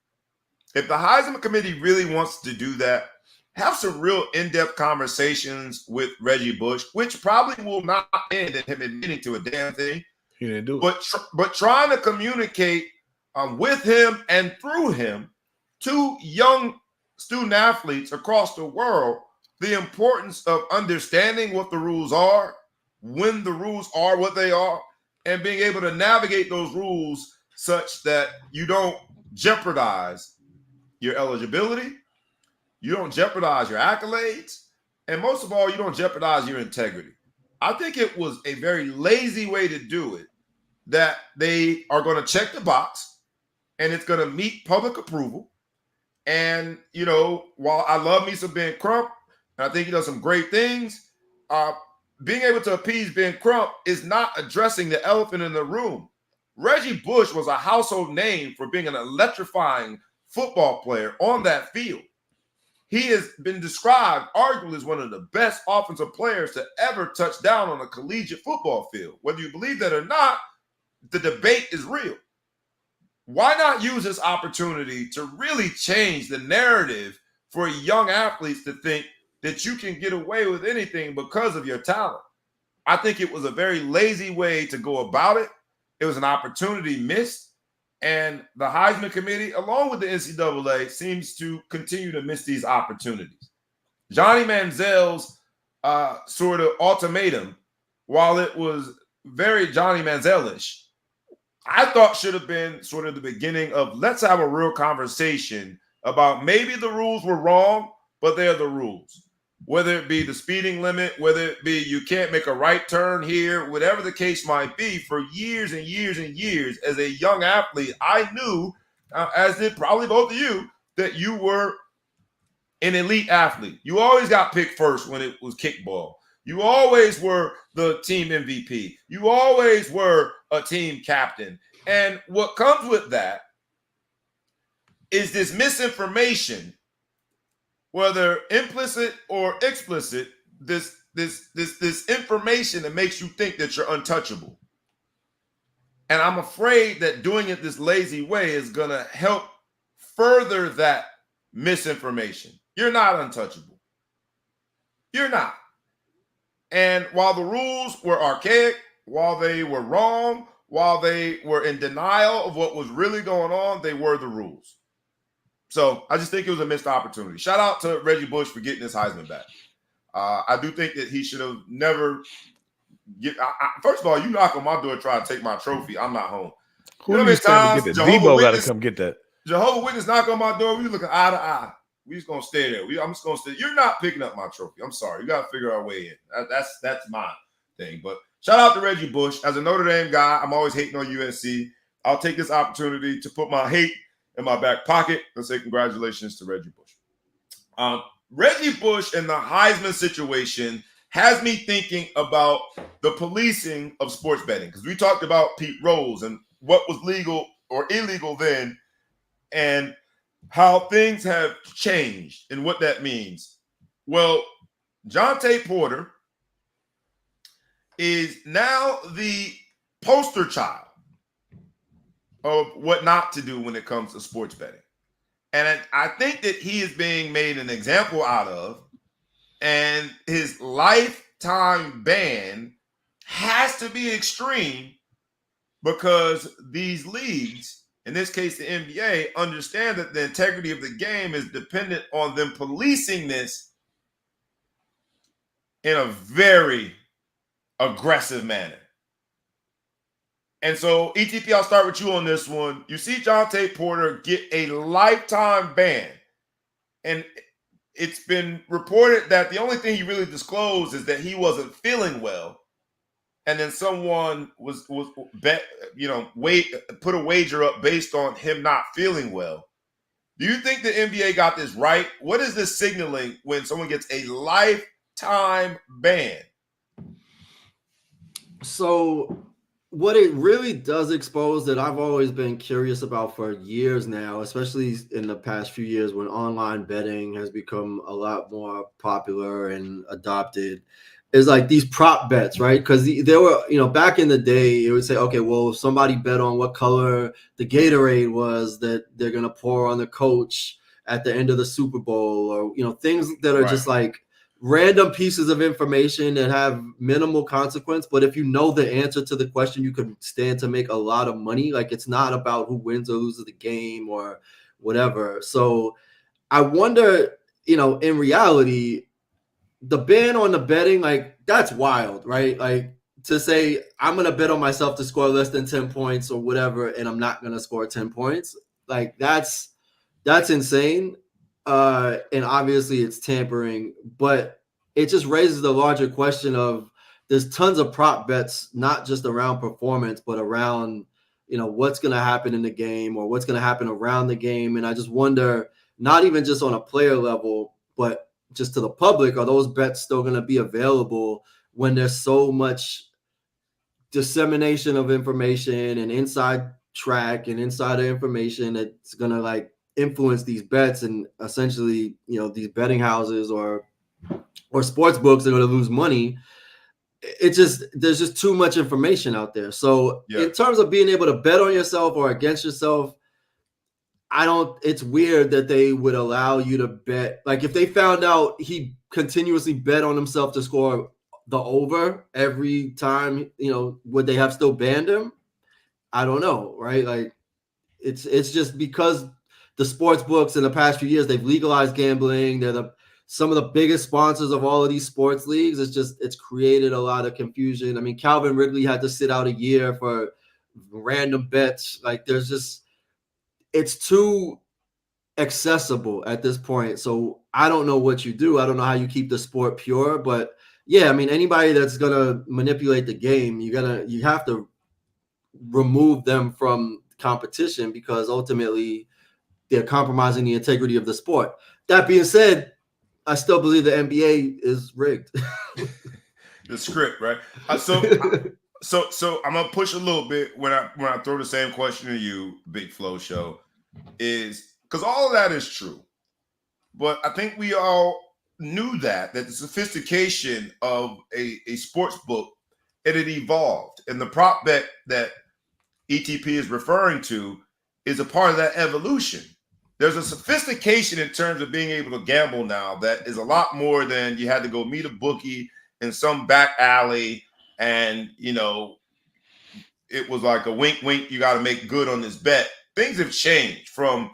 if the Heisman Committee really wants to do that, have some real in-depth conversations with Reggie Bush, which probably will not end in him admitting to a damn thing. He didn't do it. But trying to communicate with him and through him to young student athletes across the world the importance of understanding what the rules are, when the rules are what they are, and being able to navigate those rules such that you don't jeopardize your eligibility, you don't jeopardize your accolades, and most of all, you don't jeopardize your integrity. I think it was a very lazy way to do it, that they are going to check the box and it's going to meet public approval. And, you know, while I love me some Ben Crump, and I think he does some great things, being able to appease Ben Crump is not addressing the elephant in the room. Reggie Bush was a household name for being an electrifying football player on that field. He has been described arguably as one of the best offensive players to ever touch down on a collegiate football field. Whether you believe that or not, the debate is real. Why not use this opportunity to really change the narrative for young athletes to think that you can get away with anything because of your talent? I think it was a very lazy way to go about it. It was an opportunity missed. And the Heisman Committee, along with the NCAA, seems to continue to miss these opportunities. Johnny Manziel's sort of ultimatum, while it was very Johnny Manziel-ish, I thought should have been sort of the beginning of let's have a real conversation about maybe the rules were wrong, but they're the rules. Whether it be the speeding limit, whether it be you can't make a right turn here, whatever the case might be, for years and years and years, as a young athlete, I knew, as did probably both of you, that you were an elite athlete. You always got picked first when it was kickball. You always were the team MVP. You always were a team captain. And what comes with that is this misinformation, whether implicit or explicit, this information that makes you think that you're untouchable. And I'm afraid that doing it this lazy way is going to help further that misinformation. You're not untouchable. You're not. And while the rules were archaic, while they were wrong, while they were in denial of what was really going on, they were the rules. So I just think it was a missed opportunity. Shout out to Reggie Bush for getting his Heisman back. I do think that he should have never first of all, you knock on my door trying to take my trophy. I'm not home. Who do you stand to get that? Debo got to come get that. Jehovah's Witness knock on my door. We looking eye to eye. We just gonna stay there. I'm just gonna stay. You're not picking up my trophy. I'm sorry. You gotta figure our way in. That's my thing. But shout out to Reggie Bush. As a Notre Dame guy, I'm always hating on USC. I'll take this opportunity to put my hate in my back pocket and say congratulations to Reggie Bush. Reggie Bush and the Heisman situation has me thinking about the policing of sports betting, because we talked about Pete Rose and what was legal or illegal then, and how things have changed and what that means. Well, Jonte Porter is now the poster child of what not to do when it comes to sports betting. And I think that he is being made an example out of, and his lifetime ban has to be extreme, because these leagues, in this case the NBA, understand that the integrity of the game is dependent on them policing this in a very aggressive manner. And so, ETP, I'll start with you on this one. You see Jonte Porter get a lifetime ban. And it's been reported that the only thing he really disclosed is that he wasn't feeling well. And then someone was put a wager up based on him not feeling well. Do you think the NBA got this right? What is this signaling when someone gets a lifetime ban? So what it really does expose, that I've always been curious about for years now, especially in the past few years when online betting has become a lot more popular and adopted, is like these prop bets, right? Because there were, back in the day, it would say, okay, well, if somebody bet on what color the Gatorade was that they're going to pour on the coach at the end of the Super Bowl, or, things that are just like random pieces of information that have minimal consequence. But if you know the answer to the question, you could stand to make a lot of money. Like, it's not about who wins or loses the game or whatever. So I wonder, in reality, the ban on the betting, like that's wild, right? Like to say I'm gonna bet on myself to score less than 10 points or whatever, and I'm not gonna score 10 points. Like that's insane. And obviously it's tampering, but it just raises the larger question of there's tons of prop bets, not just around performance, but around what's going to happen in the game or what's going to happen around the game. And I just wonder, not even just on a player level, but just to the public, are those bets still going to be available when there's so much dissemination of information and inside track and insider information that's going to like influence these bets, and essentially these betting houses or sports books are going to lose money. There's just too much information out there. So in terms of being able to bet on yourself or against yourself, it's weird that they would allow you to bet. Like if they found out he continuously bet on himself to score the over every time, would they have still banned him? I don't know, right? Like it's just because the sports books in the past few years, they've legalized gambling. They're some of the biggest sponsors of all of these sports leagues. It's created a lot of confusion. I mean, Calvin Ridley had to sit out a year for random bets. Like it's too accessible at this point. So I don't know what you do. I don't know how you keep the sport pure, but yeah, I mean, anybody that's gonna manipulate the game, you have to remove them from competition, because ultimately they're compromising the integrity of the sport. That being said, I still believe the NBA is rigged. The script, right? So I'm gonna push a little bit when I throw the same question to you, Big Flow Show, is because all of that is true, but I think we all knew that the sophistication of a sports book, it had evolved, and the prop bet that ETP is referring to is a part of that evolution. There's a sophistication in terms of being able to gamble now that is a lot more than you had to go meet a bookie in some back alley and, it was like a wink, wink, you got to make good on this bet. Things have changed from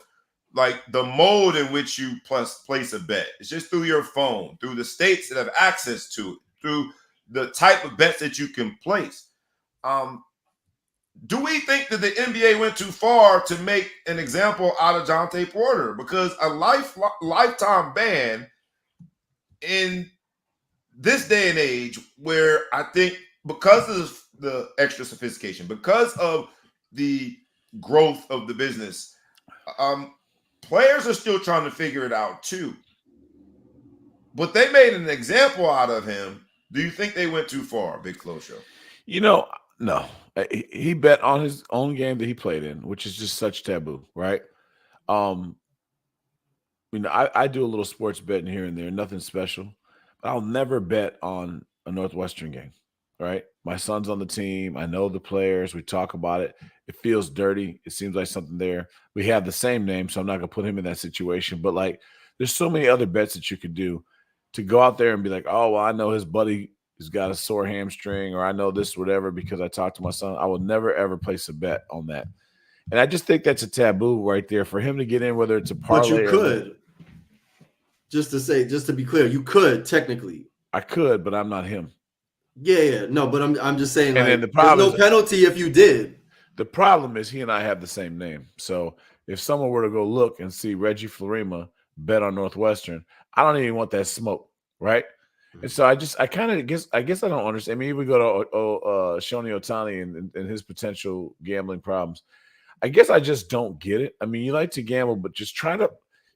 like the mode in which you place a bet. It's just through your phone, through the states that have access to it, through the type of bets that you can place. Do we think that the NBA went too far to make an example out of Jonte Porter? Because a lifetime ban in this day and age, where I think because of the extra sophistication, because of the growth of the business, players are still trying to figure it out too. But they made an example out of him. Do you think they went too far, Big Flow Show? No. He bet on his own game that he played in, which is just such taboo, right? I do a little sports betting here and there, nothing special. But I'll never bet on a Northwestern game, right? My son's on the team. I know the players. We talk about it. It feels dirty. It seems like something there. We have the same name, so I'm not going to put him in that situation. But, like, there's so many other bets that you could do to go out there and be like, oh, well, I know his buddy has got a sore hamstring, or I know this, whatever, because I talked to my son. I will never, ever place a bet on that. And I just think that's a taboo right there for him to get in, whether it's a parlay. But you could. Just to be clear, you could technically. I could, but I'm not him. Yeah. No, but I'm just saying, and like, the problem there's no penalty if you did. The problem is he and I have the same name. So if someone were to go look and see Reggie Florima bet on Northwestern, I don't even want that smoke, right? And so I guess I don't understand. I mean, we go to Shoni Otani and his potential gambling problems. I guess I just don't get it. I mean, you like to gamble, but just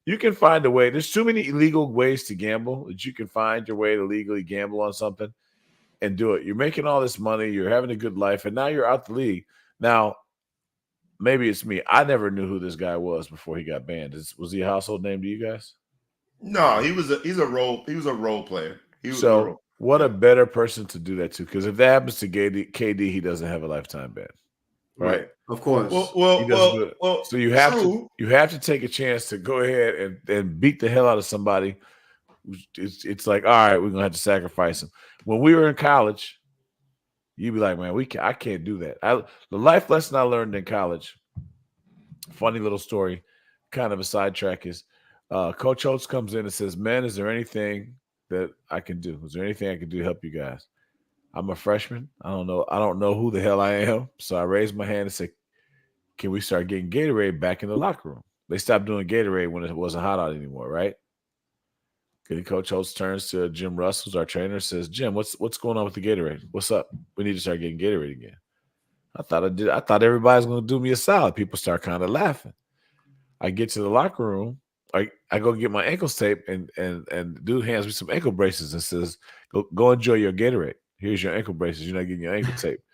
you can find a way. There's too many illegal ways to gamble that you can find your way to legally gamble on something and do it. You're making all this money. You're having a good life, and now you're out the league. Now, maybe it's me. I never knew who this guy was before he got banned. Was he a household name to you guys? No, he was a role player. What a better person to do that to, because if that happens to KD, he doesn't have a lifetime ban, right? Of course. Well, so you have to take a chance to go ahead and beat the hell out of somebody. It's like, all right, we're gonna have to sacrifice him. When we were in college, you'd be like, man, I can't do that. The life lesson I learned in college, funny little story, kind of a sidetrack, is Coach Holtz comes in and says, man, is there anything that I can do? Is there anything I can do to help you guys? I'm a freshman. I don't know. I don't know who the hell I am. So I raised my hand and said, can we start getting Gatorade back in the locker room? They stopped doing Gatorade when it wasn't hot out anymore, right? Coach Holtz turns to Jim Russ, who's our trainer, says, Jim, what's going on with the Gatorade? What's up? We need to start getting Gatorade again. I thought everybody's going to do me a solid. People start kind of laughing. I get to the locker room. I go get my ankles taped, and dude hands me some ankle braces and says, go enjoy your Gatorade. Here's your ankle braces. You're not getting your ankle taped.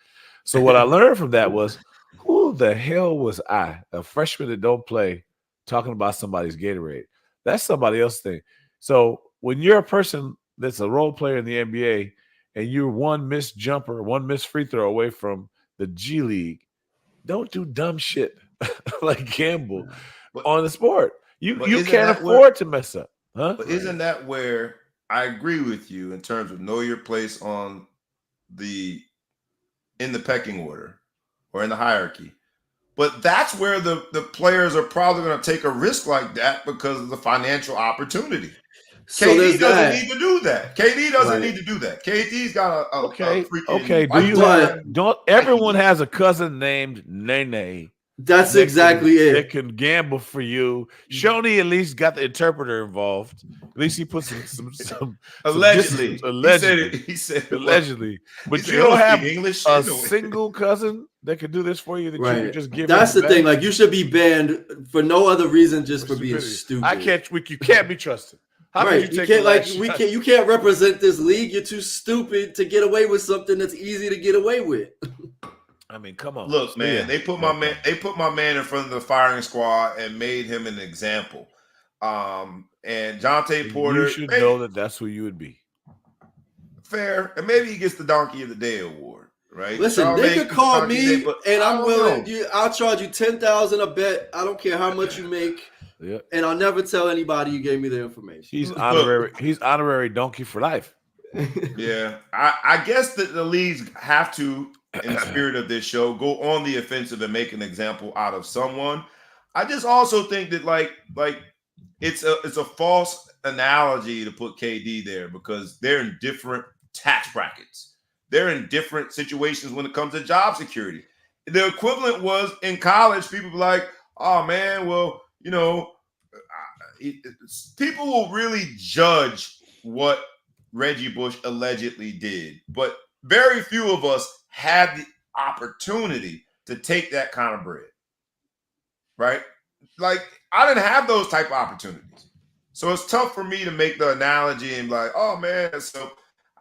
So what I learned from that was, who the hell was I, a freshman that don't play, talking about somebody's Gatorade? That's somebody else's thing. So when you're a person that's a role player in the NBA and you're one missed jumper, one missed free throw away from the G League, don't do dumb shit like gamble on the sport. You can't afford to mess up. Huh? But isn't that where I agree with you in terms of know your place in the pecking order or in the hierarchy? But that's where the players are probably going to take a risk like that because of the financial opportunity. So KD doesn't need to do that. KD doesn't need to do that. KD's got a freaking don't everyone has a cousin named Nene. That's exactly it. That can gamble for you. Shoney at least got the interpreter involved. At least he put some allegedly. He said allegedly. But you don't have English a single cousin that can do this for you that you can just give. That's the thing. Like, you should be banned for no other reason, just for being stupid. You can't be trusted. How right. You can't you can't represent this league. You're too stupid to get away with something that's easy to get away with. I mean, come on. Look, man, they put my man in front of the firing squad and made him an example. And Jonte Porter, you should know that that's who you would be. Fair, and maybe he gets the Donkey of the Day award, right? Listen, they could call me, and I'm willing. I'll charge you $10,000 a bet. I don't care how much you make. Yep. And I'll never tell anybody you gave me the information. He's honorary. He's honorary donkey for life. Yeah, I guess that the leagues have to, in the spirit of this show, go on the offensive and make an example out of someone. I just also think that like it's a false analogy to put KD there because they're in different tax brackets. They're in different situations when it comes to job security. The equivalent was in college, people be like, oh man, well, you know, people will really judge what Reggie Bush allegedly did, but very few of us had the opportunity to take that kind of bread, right? Like, I didn't have those type of opportunities. So it's tough for me to make the analogy and be like, oh man, so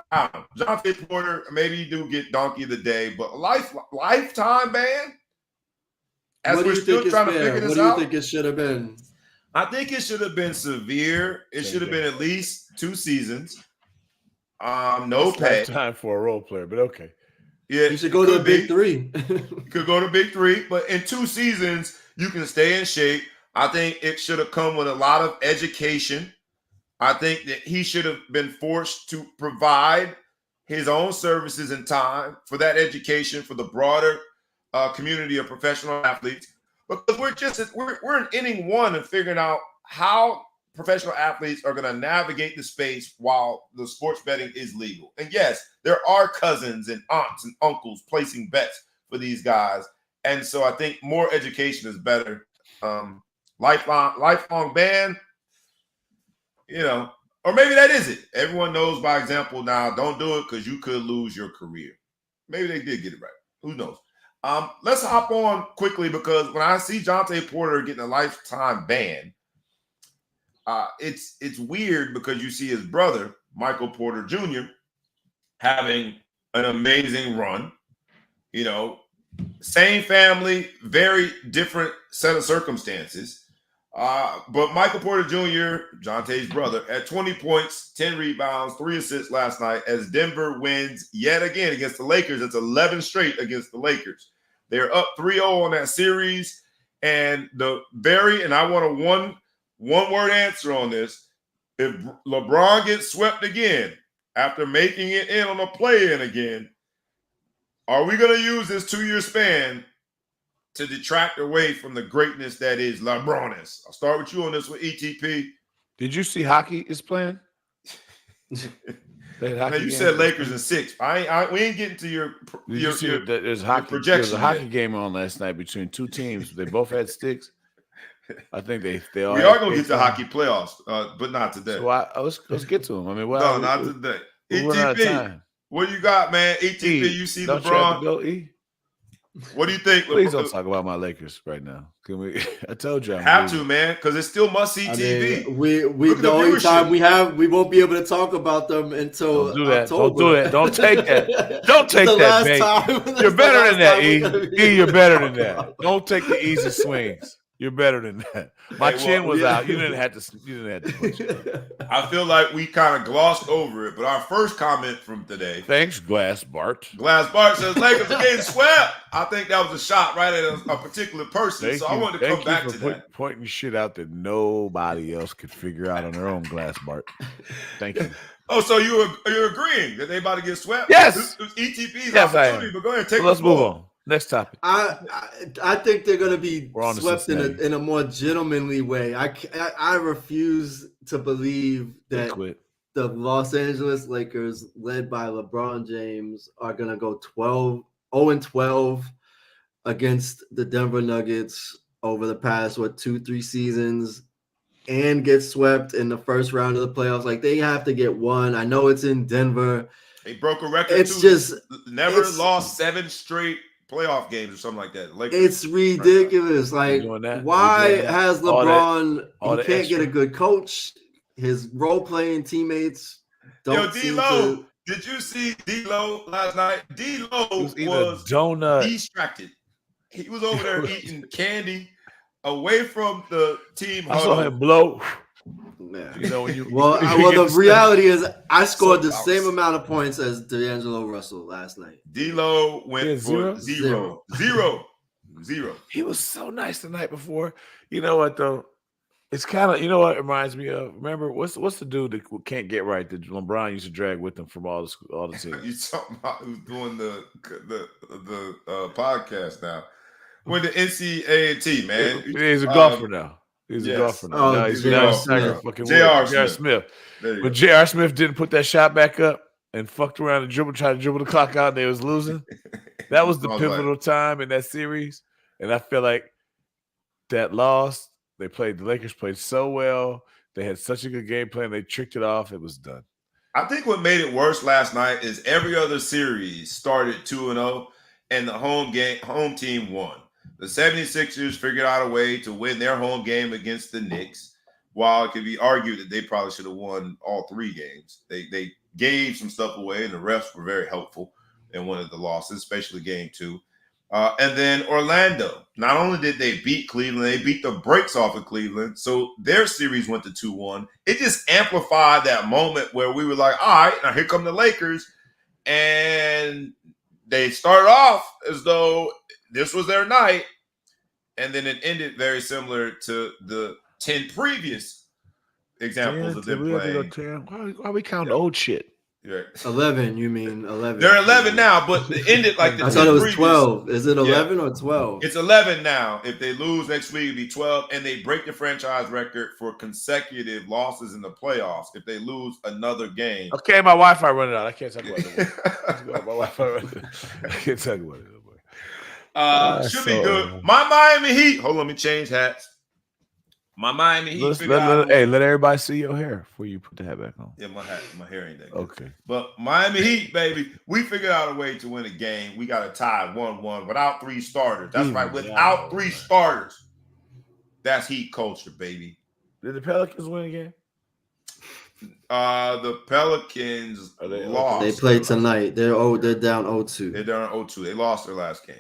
I don't know, Jonte Porter, maybe you do get Donkey of the Day, but lifetime ban? As we're still trying to figure this out. What do you think it should have been? I think it should have been severe. It should have been at least 2 seasons. No pay. Time for a role player, but okay. Yeah, you should go to the big 3. You could go to big 3, but in 2 seasons, you can stay in shape. I think it should have come with a lot of education. I think that he should have been forced to provide his own services and time for that education for the broader community of professional athletes, because we're in inning 1 and figuring out how professional athletes are going to navigate the space while the sports betting is legal. And yes, there are cousins and aunts and uncles placing bets for these guys, and so I think more education is better. Lifelong ban, you know, or maybe that is it. Everyone knows by example now. Don't do it because you could lose your career. Maybe they did get it right. Who knows? Let's hop on quickly because when I see Jonte Porter getting a lifetime ban, it's weird because you see his brother, Michael Porter Jr., having an amazing run. You know, same family, very different set of circumstances. But Michael Porter Jr., Jonte's brother, at 20 points, 10 rebounds, 3 assists last night as Denver wins yet again against the Lakers. It's 11 straight against the Lakers. They're up 3-0 on that series. And I want a one-word answer on this. If LeBron gets swept again after making it in on a play-in again, are we going to use this 2-year span to detract away from the greatness that is LeBronis? I'll start with you on this with ETP. Did you see hockey is playing? Man, you said Lakers in 6. We ain't getting to your there's projection. There's a hockey game on last night between two teams. They both had sticks. I think they all. We are gonna get to hockey playoffs, but not today. So let's get to them. I mean, no, not today. We're out of time. What do you got, man? ETP, you see don't LeBron? You have to go, E? What do you think? Please don't talk about my Lakers right now. Can we? I told you. Have to, man, because it's still must-see TV. We the only time we won't be able to talk about them until October. Don't do that. Don't take that. Don't take that, mate. You're better than that, E. E, you're better than that. Don't take the easy swings. You're better than that. My chin was out. You didn't have to push it. I feel like we kind of glossed over it, but our first comment from today. Thanks, Glass Bart. Glass Bart says Lakers are getting swept. I think that was a shot right at a particular person. I wanted to come back to that. Pointing shit out that nobody else could figure out on their own, Glass Bart. Thank you. Oh, so you're agreeing that they about to get swept? Yes. ETP's opportunity, but go ahead and take. Let's move on. Next topic. I think they're going to be swept in a more gentlemanly way. I refuse to believe that the Los Angeles Lakers, led by LeBron James, are going to go 0-12 against the Denver Nuggets over the past 2-3 seasons and get swept in the first round of the playoffs. Like, they have to get one. I know it's in Denver. They broke a record. It's too. just never lost 7 straight playoff games or something like that. It's ridiculous. Like, why has LeBron? He can't get a good coach. His role-playing teammates don't. Yo, D-Lo, did you see D-Lo last night? D-Lo was distracted. He was over there eating candy away from the team. I saw him blow. Man. You know, when you the reality is I scored the same amount of points as D'Angelo Russell last night. D-Lo went for zero. He was so nice the night before. You know what though? It's kind of, you know what it reminds me of? Remember what's the dude that can't get right that LeBron used to drag with him from all the teams? You talking about who's doing the podcast now? With the NCAA, man. He's a golfer now. He's a golfer now. Oh, he's fucking J.R. Smith. But J.R. Smith didn't put that shot back up and fucked around and tried to dribble the clock out and they was losing. That was the pivotal time in that series. And I feel like that loss, the Lakers played so well. They had such a good game plan. They tricked it off. It was done. I think what made it worse last night is every other series started 2-0 and the home team won. The 76ers figured out a way to win their home game against the Knicks, while it could be argued that they probably should have won all 3 games. They gave some stuff away, and the refs were very helpful in one of the losses, especially game 2. And then Orlando. Not only did they beat Cleveland, they beat the brakes off of Cleveland, so their series went to 2-1. It just amplified that moment where we were like, all right, now here come the Lakers. And they started off as though this was their night, and then it ended very similar to the 10 previous examples of them playing. Why are we counting old shit? Yeah. 11, you mean 11? They're 11 now, but it ended like the I thought it was 12. Is it 11 or 12? It's 11 now. If they lose next week, it'll be 12, and they break the franchise record for consecutive losses in the playoffs if they lose another game. Okay, my Wi-Fi running out. I can't talk about it. My Wi-Fi running out. I can't talk about it. Should be good. My Miami Heat. Hold on, let me change hats. My Miami Heat. Let everybody see your hair before you put the hat back on. Yeah, my hair ain't that good. Okay. But Miami Heat, baby, we figured out a way to win a game. We got a tie 1-1 without 3 starters. That's right, without 3 starters. That's Heat culture, baby. Did the Pelicans win again? The Pelicans lost. They played tonight. They're down 0-2. They're down 0-2. They lost their last game.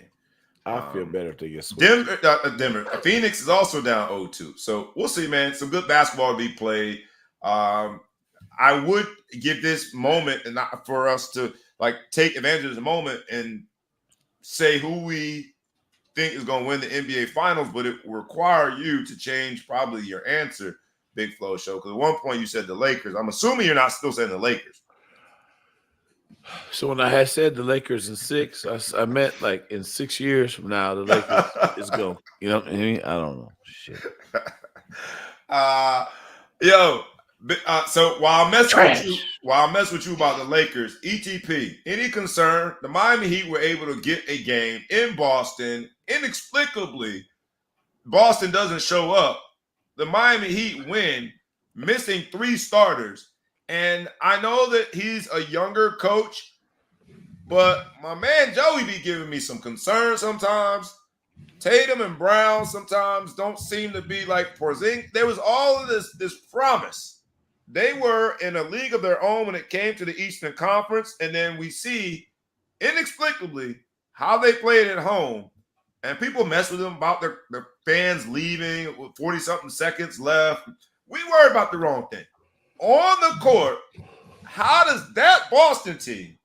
I feel better if they get swept. Denver. Phoenix is also down 0-2. So we'll see, man. Some good basketball to be played. I would give this moment and not for us to take advantage of the moment and say who we think is going to win the NBA Finals, but it will require you to change probably your answer, Big Flow Show. Because at one point you said the Lakers. I'm assuming you're not still saying the Lakers. So when I had said the Lakers in 6, I meant in 6 years from now the Lakers is going. You know what I mean? I don't know. Shit. Yo, So while I mess with you about the Lakers, ETP, any concern? The Miami Heat were able to get a game in Boston. Inexplicably, Boston doesn't show up. The Miami Heat win, missing 3 starters. And I know that he's a younger coach, but my man Joey be giving me some concern sometimes. Tatum and Brown sometimes don't seem to be like Porzingis. There was all of this promise. They were in a league of their own when it came to the Eastern Conference, and then we see inexplicably how they played at home. And people mess with them about their fans leaving with 40-something seconds left. We worry about the wrong thing. On the court, how does that Boston team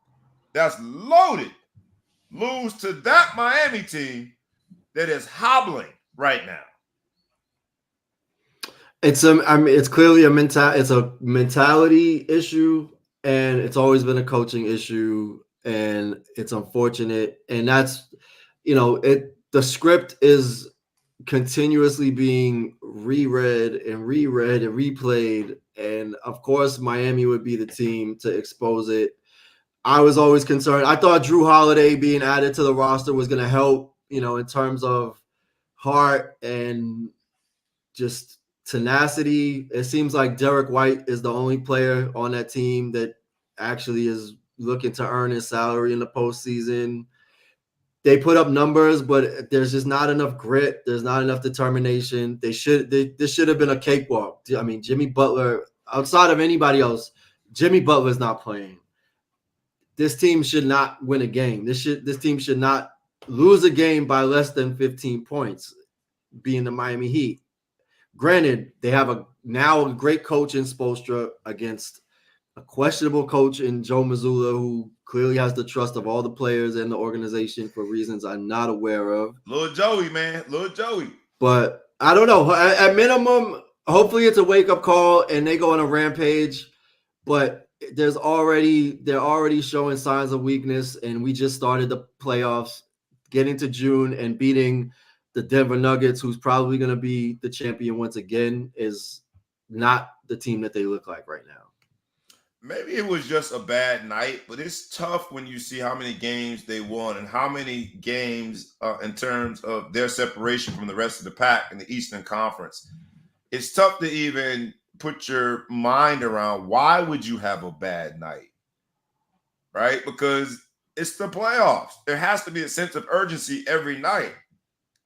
that's loaded lose to that Miami team that is hobbling right now? It's clearly a mentality issue, and it's always been a coaching issue, and it's unfortunate. And that's, the script is continuously being reread and replayed. And of course, Miami would be the team to expose it. I was always concerned. I thought Drew Holiday being added to the roster was going to help, in terms of heart and just tenacity. It seems like Derek White is the only player on that team that actually is looking to earn his salary in the postseason. They put up numbers, but there's just not enough grit. There's not enough determination. This should have been a cakewalk. I mean, Jimmy Butler, outside of anybody else, Jimmy Butler's not playing. This team should not win a game. This team should not lose a game by less than 15 points, being the Miami Heat. Granted, they have now a great coach in Spoelstra against a questionable coach in Joe Mazzulla, who clearly has the trust of all the players and the organization for reasons I'm not aware of. Little Joey, man. Little Joey. But I don't know. At minimum, hopefully it's a wake-up call and they go on a rampage. But they're already showing signs of weakness, and we just started the playoffs, getting to June and beating the Denver Nuggets, who's probably going to be the champion once again, is not the team that they look like right now. Maybe it was just a bad night, but it's tough when you see how many games they won and how many games in terms of their separation from the rest of the pack in the Eastern Conference. It's tough to even put your mind around why would you have a bad night, right? Because it's the playoffs. There has to be a sense of urgency every night.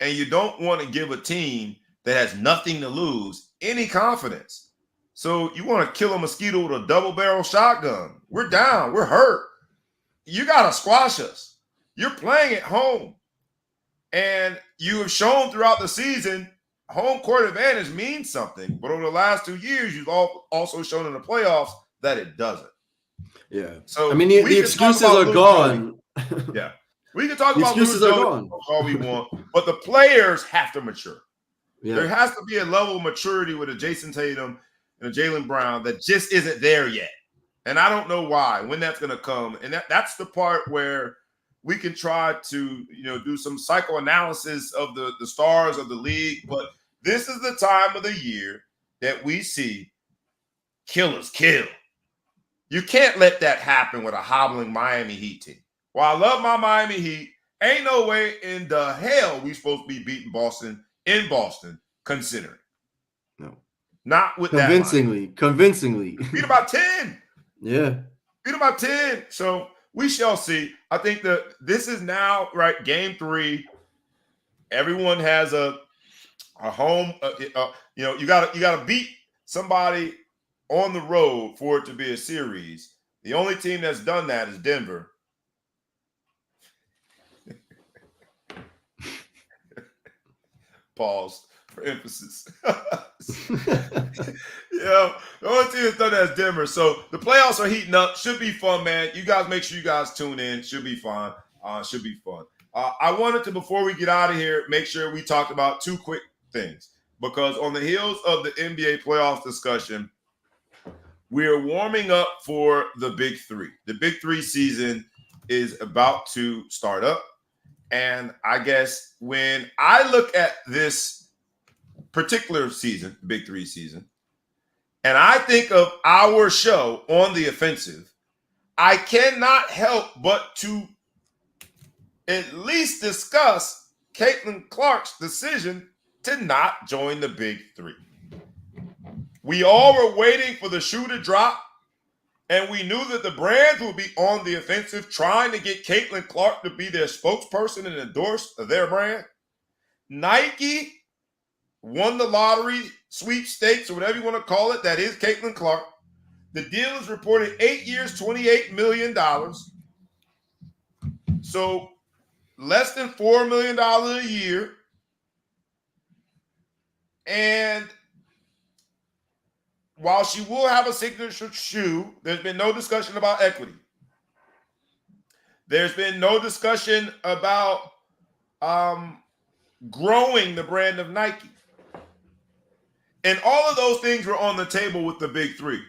And you don't want to give a team that has nothing to lose any confidence. So you want to kill a mosquito with a double-barrel shotgun. We're down. We're hurt. You got to squash us. You're playing at home. And you have shown throughout the season home court advantage means something. But over the last 2 years, you've also shown in the playoffs that it doesn't. Yeah. So I mean, the excuses are gone. Yeah. We can talk The about excuses are gone. all we want, but the players have to mature. Yeah. There has to be a level of maturity with a Jason Tatum and a Jaylen Brown that just isn't there yet. And I don't know why, when that's going to come. And that's the part where we can try to, do some psychoanalysis of the stars of the league. But this is the time of the year that we see killers kill. You can't let that happen with a hobbling Miami Heat team. While I love my Miami Heat, ain't no way in the hell we supposed to be beating Boston in Boston, considering. No. Not with convincingly. Beat about 10. Yeah. Beat about 10. So we shall see. I think that this is now, right, game 3. Everyone has a home. You got to beat somebody on the road for it to be a series. The only team that's done that is Denver. Pause for emphasis. The only team that's done that is Denver. So the playoffs are heating up. Should be fun, man. You guys make sure you guys tune in. Should be fun. Should be fun. I wanted to, before we get out of here, make sure we talked about 2 quick things. Because on the heels of the NBA playoffs discussion, we are warming up for the Big 3. The Big 3 season is about to start up. And I guess when I look at this particular season, Big 3 season, and I think of our show On the Offensive, I cannot help but to at least discuss Caitlin Clark's decision to not join the Big Three. We all were waiting for the shoe to drop, and we knew that the brands would be on the offensive, trying to get Caitlin Clark to be their spokesperson and endorse their brand. Nike won the lottery, sweepstakes, or whatever you want to call it. That is Caitlin Clark. The deal is reported 8 years, $28 million. So less than $4 million a year. And while she will have a signature shoe, there's been no discussion about equity. There's been no discussion about growing the brand of Nike. And all of those things were on the table with the Big Three.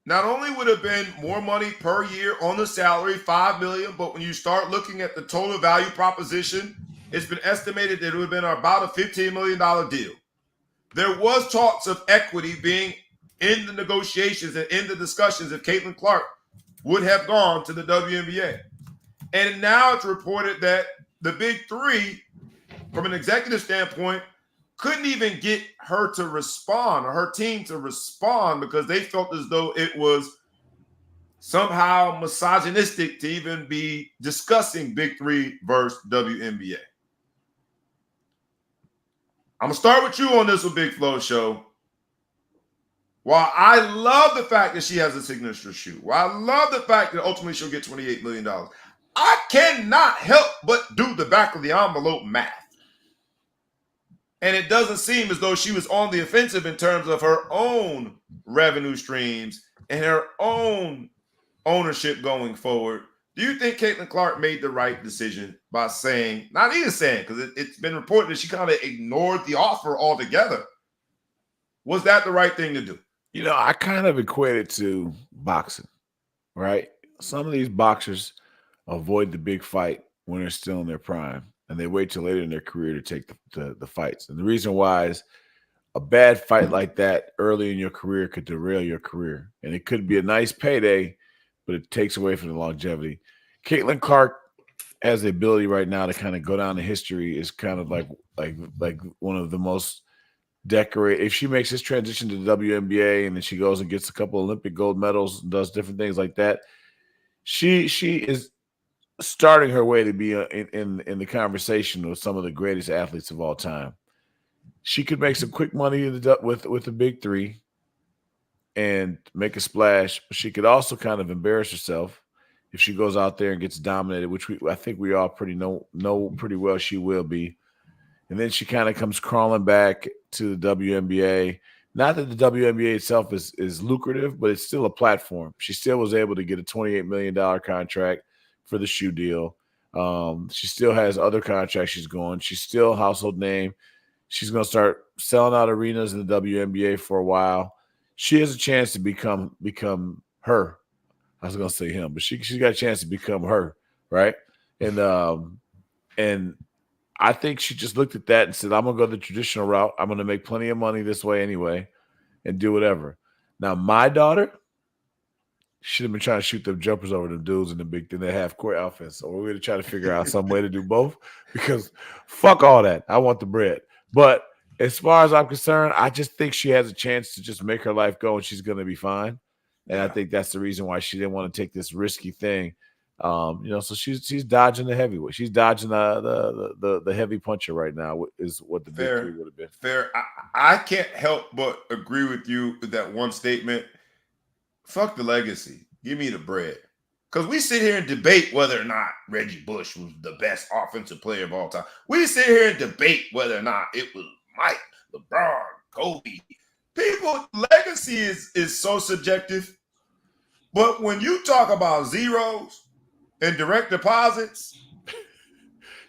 Not only would it have been more money per year on the salary, $5 million, but when you start looking at the total value proposition, it's been estimated that it would have been about a $15 million deal. There was talks of equity being in the negotiations and in the discussions if Caitlin Clark would have gone to the WNBA. And now it's reported that the Big Three, from an executive standpoint, couldn't even get her to respond or her team to respond because they felt as though it was somehow misogynistic to even be discussing Big Three versus WNBA. I'm going to start with you on this with Big Flo Show. While I love the fact that she has a signature shoe, while I love the fact that ultimately she'll get $28 million, I cannot help but do the back of the envelope math. And it doesn't seem as though she was on the offensive in terms of her own revenue streams and her own ownership going forward. Do you think Caitlin Clark made the right decision by saying, not even saying, because it's been reported that she kind of ignored the offer altogether? Was that the right thing to do? You know, I kind of equate it to boxing, right? Some of these boxers avoid the big fight when they're still in their prime, and they wait till later in their career to take the fights. And the reason why is a bad fight like that early in your career could derail your career. And it could be a nice payday, but it takes away from the longevity. Caitlin Clark has the ability right now to kind of go down in history is kind of like one of the most decorated. If she makes this transition to the WNBA and then she goes and gets a couple Olympic gold medals and does different things like that, she is starting her way to be in the conversation with some of the greatest athletes of all time. She could make some quick money with the Big Three and make a splash. But she could also kind of embarrass herself if she goes out there and gets dominated, which I think we all know pretty well she will be. And then she kind of comes crawling back to the WNBA. Not that the WNBA itself is lucrative, but it's still a platform. She still was able to get a $28 million contract for the shoe deal. She still has other contracts she's going. She's still a household name. She's going to start selling out arenas in the WNBA for a while. She has a chance to become her. I was going to say him, but she's got a chance to become her, right? And I think she just looked at that and said, I'm going to go the traditional route. I'm going to make plenty of money this way anyway and do whatever. Now, my daughter should have been trying to shoot them jumpers over the dudes in the big thing, the half-court offense. So we're going to try to figure out some way to do both because fuck all that. I want the bread. But as far as I'm concerned, I just think she has a chance to just make her life go and she's going to be fine. And I think that's the reason why she didn't want to take this risky thing. So she's dodging the heavyweight. She's dodging the heavy puncher right now is what the Big Three would have been. Fair. I can't help but agree with you with that one statement. Fuck the legacy. Give me the bread. Because we sit here and debate whether or not Reggie Bush was the best offensive player of all time. We sit here and debate whether or not it was Mike, LeBron, Kobe. People, legacy is so subjective. But when you talk about zeros and direct deposits,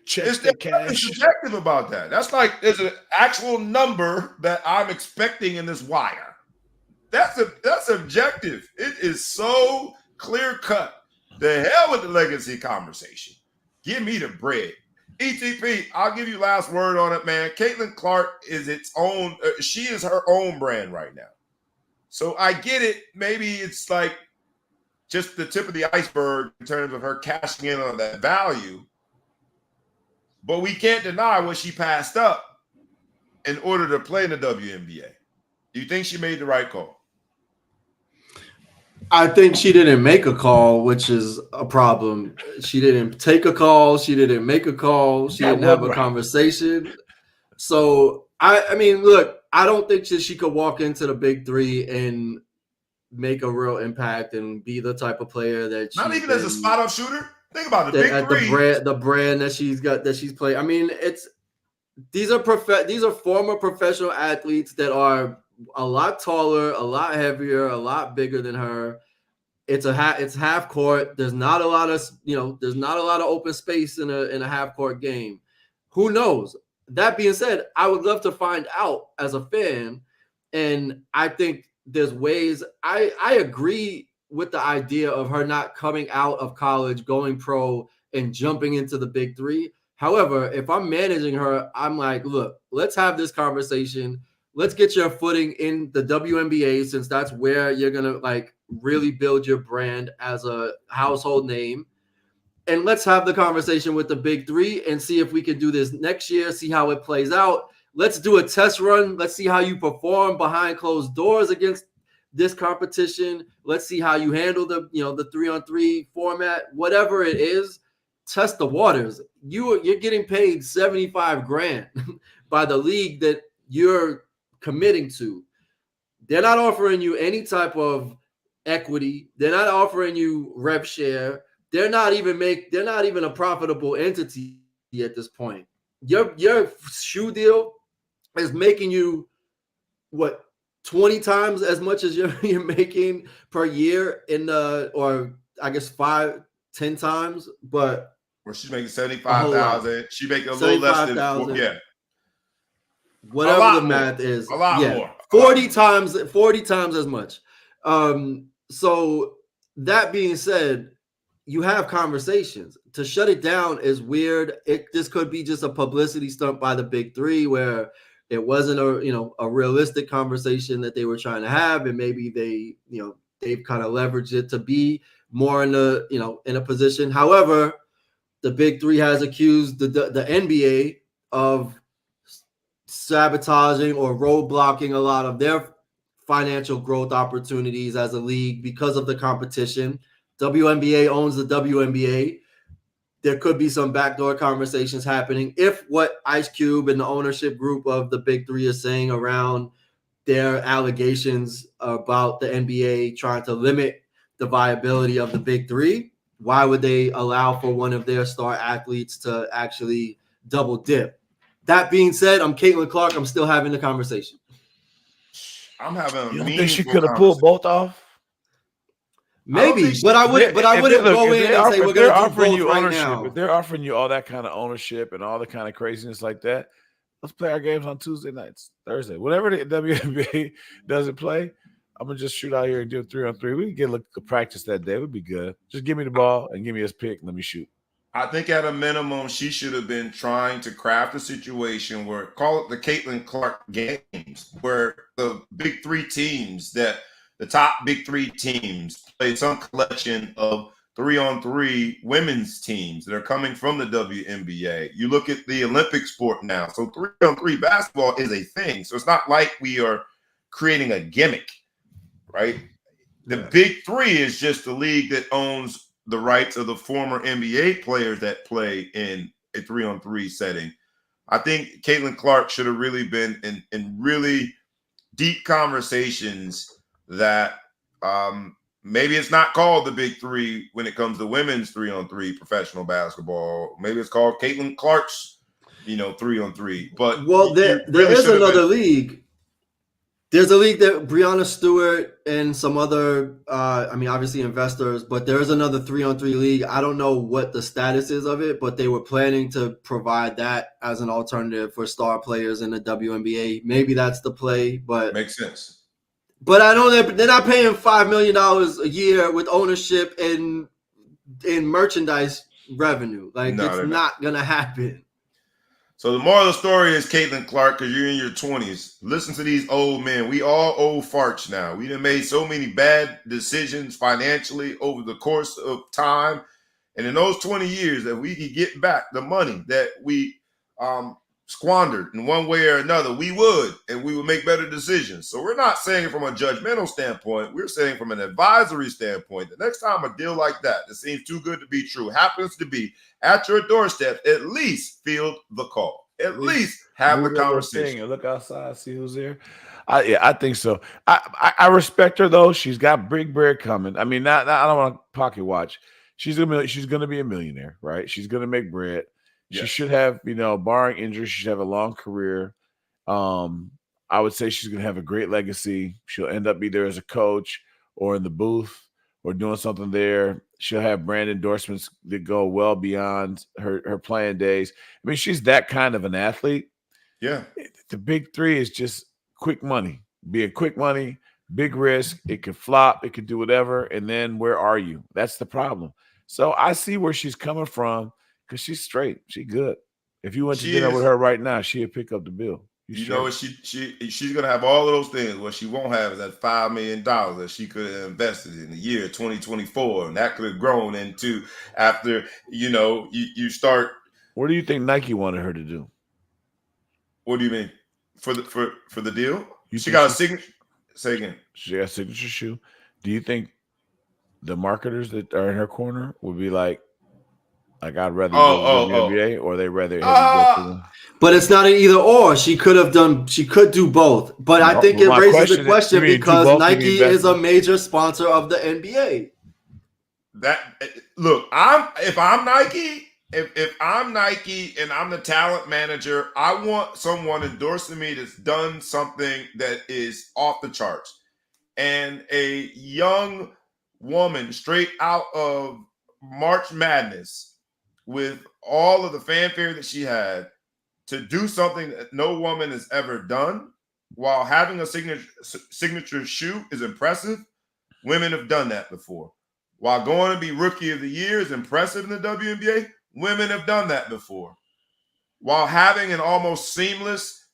it's subjective about that. That's like there's an actual number that I'm expecting in this wire. That's objective. It is so clear cut. The hell with the legacy conversation. Give me the bread. ETP, I'll give you last word on it, man. Caitlin Clark is its own. She is her own brand right now. So I get it. Maybe it's like just the tip of the iceberg in terms of her cashing in on that value. But we can't deny what she passed up in order to play in the WNBA. Do you think she made the right call? I think she didn't make a call, which is a problem. She didn't take a call. She didn't make a call. She didn't have a conversation. So, I mean, look, I don't think that she could walk into the big three and make a real impact and be the type of player that not even as a spot up shooter. Think about it, big three. The brand that she's got, that she's played. I mean, these are former professional athletes that are a lot taller, a lot heavier, a lot bigger than her. It's half court. There's not a lot of open space in a half court game. Who knows? That being said, I would love to find out as a fan, and I think there's ways. I agree with the idea of her not coming out of college, going pro, and jumping into the big three. However, if I'm managing her, I'm like, look, let's have this conversation. Let's get your footing in the WNBA, since that's where you're gonna like really build your brand as a household name. And let's have the conversation with the big three and see if we can do this next year, see how it plays out. Let's do a test run. Let's see how you perform behind closed doors against this competition. Let's see how you handle the 3-on-3 format, whatever it is. Test the waters. You're getting paid $75,000 by the league that you're committing to. They're not offering you any type of equity. They're not offering you rep share. They're not even a profitable entity at this point. Your shoe deal is making you what, 20 times as much as you're making per year or I guess 5-10 times, but she's making 75,000. She making a little less than 000. Yeah. Whatever the math is. A lot more. 40 times as much. So that being said, you have conversations. To shut it down is weird. This could be just a publicity stunt by the big three where it wasn't a realistic conversation that they were trying to have, and maybe they've kind of leveraged it to be more in a position. However, the big three has accused the NBA of sabotaging or roadblocking a lot of their financial growth opportunities as a league because of the competition. WNBA owns the WNBA. There could be some backdoor conversations happening if what Ice Cube and the ownership group of the big three is saying around their allegations about the NBA trying to limit the viability of the big three. Why would they allow for one of their star athletes to actually double dip? That being said, I'm Caitlin Clark. I'm still having the conversation. I'm having a You don't think she could have pulled both off? Maybe, but I wouldn't go in and say we're going to do both right now. If they're offering you all that kind of ownership and all the kind of craziness like that, let's play our games on Tuesday nights, Thursday. Whenever the WNBA doesn't play, I'm going to just shoot out here and do a 3-on-3. We can get a practice that day. It would be good. Just give me the ball and give me his pick and let me shoot. I think at a minimum, she should have been trying to craft a situation where, call it the Caitlin Clark games, where the big three teams, the top big three teams play some collection of 3-on-3 women's teams that are coming from the WNBA. You look at the Olympic sport now. So 3-on-3 basketball is a thing. So it's not like we are creating a gimmick, right? The big three is just the league that owns the rights of the former NBA players that play in a 3-on-3 setting. I think Caitlin Clark should have really been in really deep conversations that maybe it's not called the big three when it comes to women's 3-on-3 professional basketball. Maybe it's called Caitlin Clark's, 3-on-3. But there is another league. There's a league that Breonna Stewart and some other, obviously investors, but there's another 3-on-3 league. I don't know what the status is of it, but they were planning to provide that as an alternative for star players in the WNBA. Maybe that's the play, but makes sense. But I know they're not paying $5 million a year with ownership and in merchandise revenue. Like, it's not going to happen. So the moral of the story is, Caitlin Clark, because you're in your 20s, listen to these old men. We all old farts now. We done made so many bad decisions financially over the course of time. And in those 20 years, that we could get back the money that we squandered in one way or another, we would, and we would make better decisions. So we're not saying it from a judgmental standpoint. We're saying from an advisory standpoint. The next time a deal like that seems too good to be true happens to be at your doorstep, at least field the call. At least have the conversation. Look outside, see who's there. I think so. I respect her though. She's got big bread coming. I mean, I don't want to pocket watch. She's gonna be a millionaire, right? She's gonna make bread. She should have, barring injury, she should have a long career. I would say she's gonna have a great legacy. She'll end up either as a coach or in the booth or doing something there. She'll have brand endorsements that go well beyond her playing days. I mean, she's that kind of an athlete. Yeah. The big three is just quick money. Being quick money, big risk. It could flop. It could do whatever. And then where are you? That's the problem. So I see where she's coming from because she's straight. She's good. If you went to dinner with her right now, she'd pick up the bill. You know what? She's gonna have all of those things. What she won't have is that $5 million that she could have invested in the year 2024, and that could have grown into after you start. What do you think Nike wanted her to do? What do you mean for the deal? She got a signature. Say again. She got a signature shoe. Do you think the marketers that are in her corner would be like I'd rather go to the NBA, or they rather have you go to But it's not an either or. She could do both. But I think it raises the question because Nike is a major sponsor of the NBA. If I'm Nike, if I'm Nike and I'm the talent manager, I want someone endorsing me that's done something that is off the charts. And a young woman straight out of March Madness, with all of the fanfare that she had, to do something that no woman has ever done while having a signature shoe is impressive. Women have done that before. While going to be rookie of the year is impressive in the WNBA, women have done that before. While having an almost seamless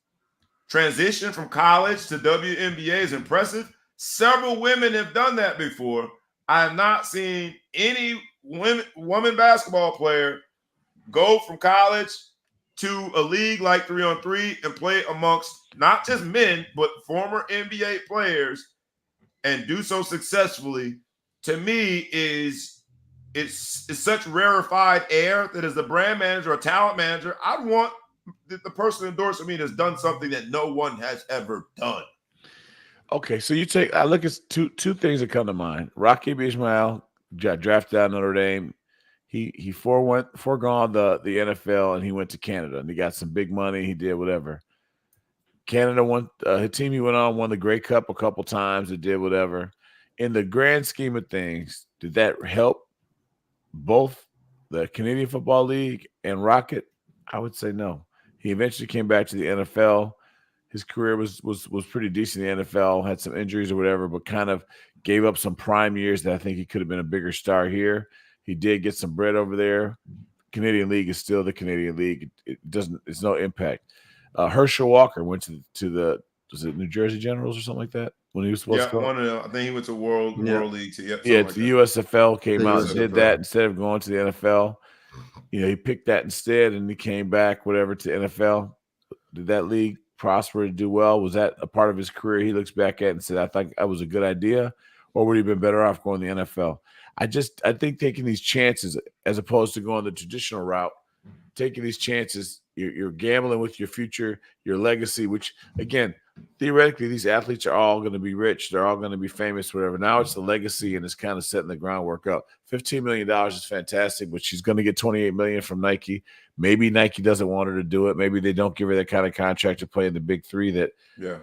transition from college to WNBA is impressive, several women have done that before. I have not seen any woman basketball player go from college to a league like 3-on-3 and play amongst not just men, but former NBA players and do so successfully. To me, it's such rarefied air that as a brand manager or talent manager, I want the person endorsing me that's done something that no one has ever done. Okay, so I look at two things that come to mind. Rakib Ismail got drafted out of Notre Dame. He foregone the NFL and he went to Canada and he got some big money. He did whatever. Canada won. His team he went on won the Grey Cup a couple times. It did whatever. In the grand scheme of things, did that help both the Canadian Football League and Rocket? I would say no. He eventually came back to the NFL. His career was pretty decent in the NFL, had some injuries or whatever, but kind of gave up some prime years that I think he could have been a bigger star here. He did get some bread over there. Canadian League is still the Canadian League. It's no impact. Herschel Walker went to was it New Jersey Generals or something like that when he was supposed to go? I think he went to World League. The USFL came out and did that instead of going to the NFL. He picked that instead, and he came back, whatever, to NFL. Did that league prosper to do well? Was that a part of his career he looks back at and said, I think that was a good idea? Or would he have been better off going to the NFL? I think taking these chances as opposed to going the traditional route, taking these chances, you're gambling with your future, your legacy, which, again, theoretically, these athletes are all going to be rich. They're all going to be famous, whatever. Now it's the legacy, and it's kind of setting the groundwork up. $15 million is fantastic, but she's going to get $28 million from Nike. Maybe Nike doesn't want her to do it. Maybe they don't give her that kind of contract to play in the big three that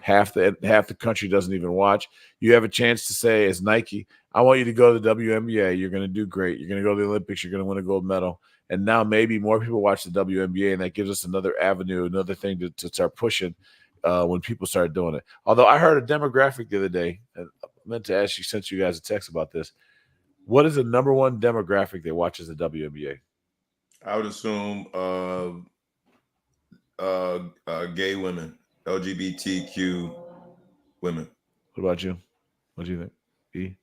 half the country doesn't even watch. You have a chance to say, as Nike, I want you to go to the WNBA. You're going to do great. You're going to go to the Olympics. You're going to win a gold medal. And now maybe more people watch the WNBA, and that gives us another avenue, another thing to start pushing when people start doing it. Although I heard a demographic the other day, and I meant to ask you, sent you guys a text about this. What is the number one demographic that watches the WNBA? I would assume gay women, LGBTQ women. What about you? What do you think? E?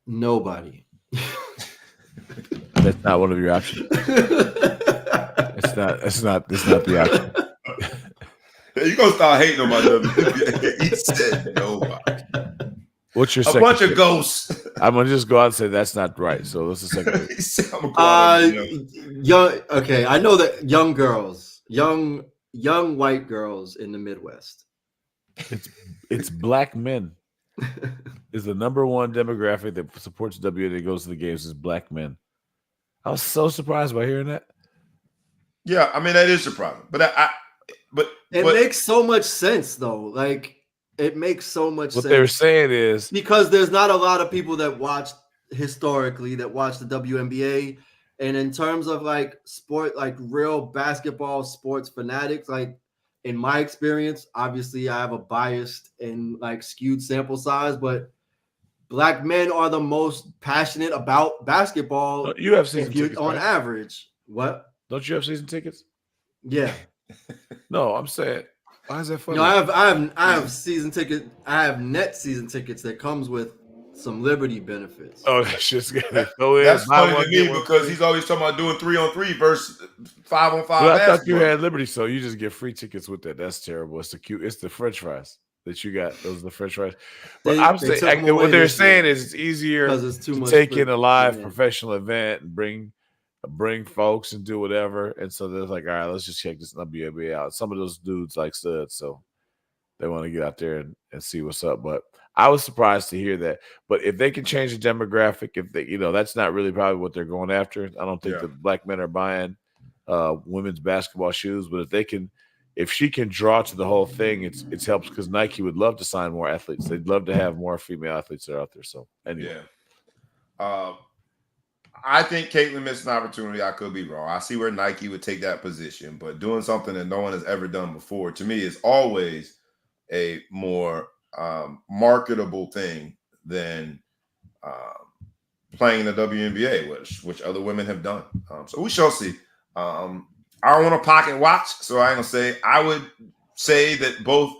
Nobody. That's not one of your options. It's not. It's not the option. You gonna start hating on my WNBA? He said nobody. What's your A second bunch of pick? ghosts. I'm gonna just go out and say that's not right. So what's the second pick? He said, I'm gonna go out on you. Young. Okay, I know that young girls, young white girls in the Midwest. It's black men. Is the number one demographic that supports WNBA that goes to the games is black men. I was so surprised by hearing that. Yeah, I mean that is surprising, but it makes so much sense though. Like it makes so much sense. What they were saying is because there's not a lot of people that watch historically that watch the WNBA, and in terms of like sport, like real basketball sports fanatics, like in my experience, obviously I have a biased and like skewed sample size, but black men are the most passionate about basketball. You have season tickets on right? average. What? Don't you have season tickets? Yeah. No, I'm saying, why is that funny? No, I have season ticket. I have net season tickets that comes with some Liberty benefits. Oh, that's just good. That's funny to me because he's always talking about doing 3-on-3 versus 5-on-5. Well, I thought you had Liberty, so you just get free tickets with that. That's terrible. It's the French fries that you got. Those are the French fries. But I'm saying what they're saying is it's easier to take in a live professional event and bring folks and do whatever. And so they're like, all right, let's just check this WNBA out. Some of those dudes like studs, so they want to get out there and see what's up. But I was surprised to hear that. But if they can change the demographic, if they, that's not really probably what they're going after. I don't think the black men are buying women's basketball shoes. But if she can draw to the whole thing, it helps because Nike would love to sign more athletes. They'd love to have more female athletes that are out there. So anyway. Yeah. I think Caitlin missed an opportunity. I could be wrong. I see where Nike would take that position, but doing something that no one has ever done before, to me, is always a more marketable thing than playing in the WNBA, which other women have done. So we shall see. I don't want to pocket watch, so I ain't gonna say. I would say that both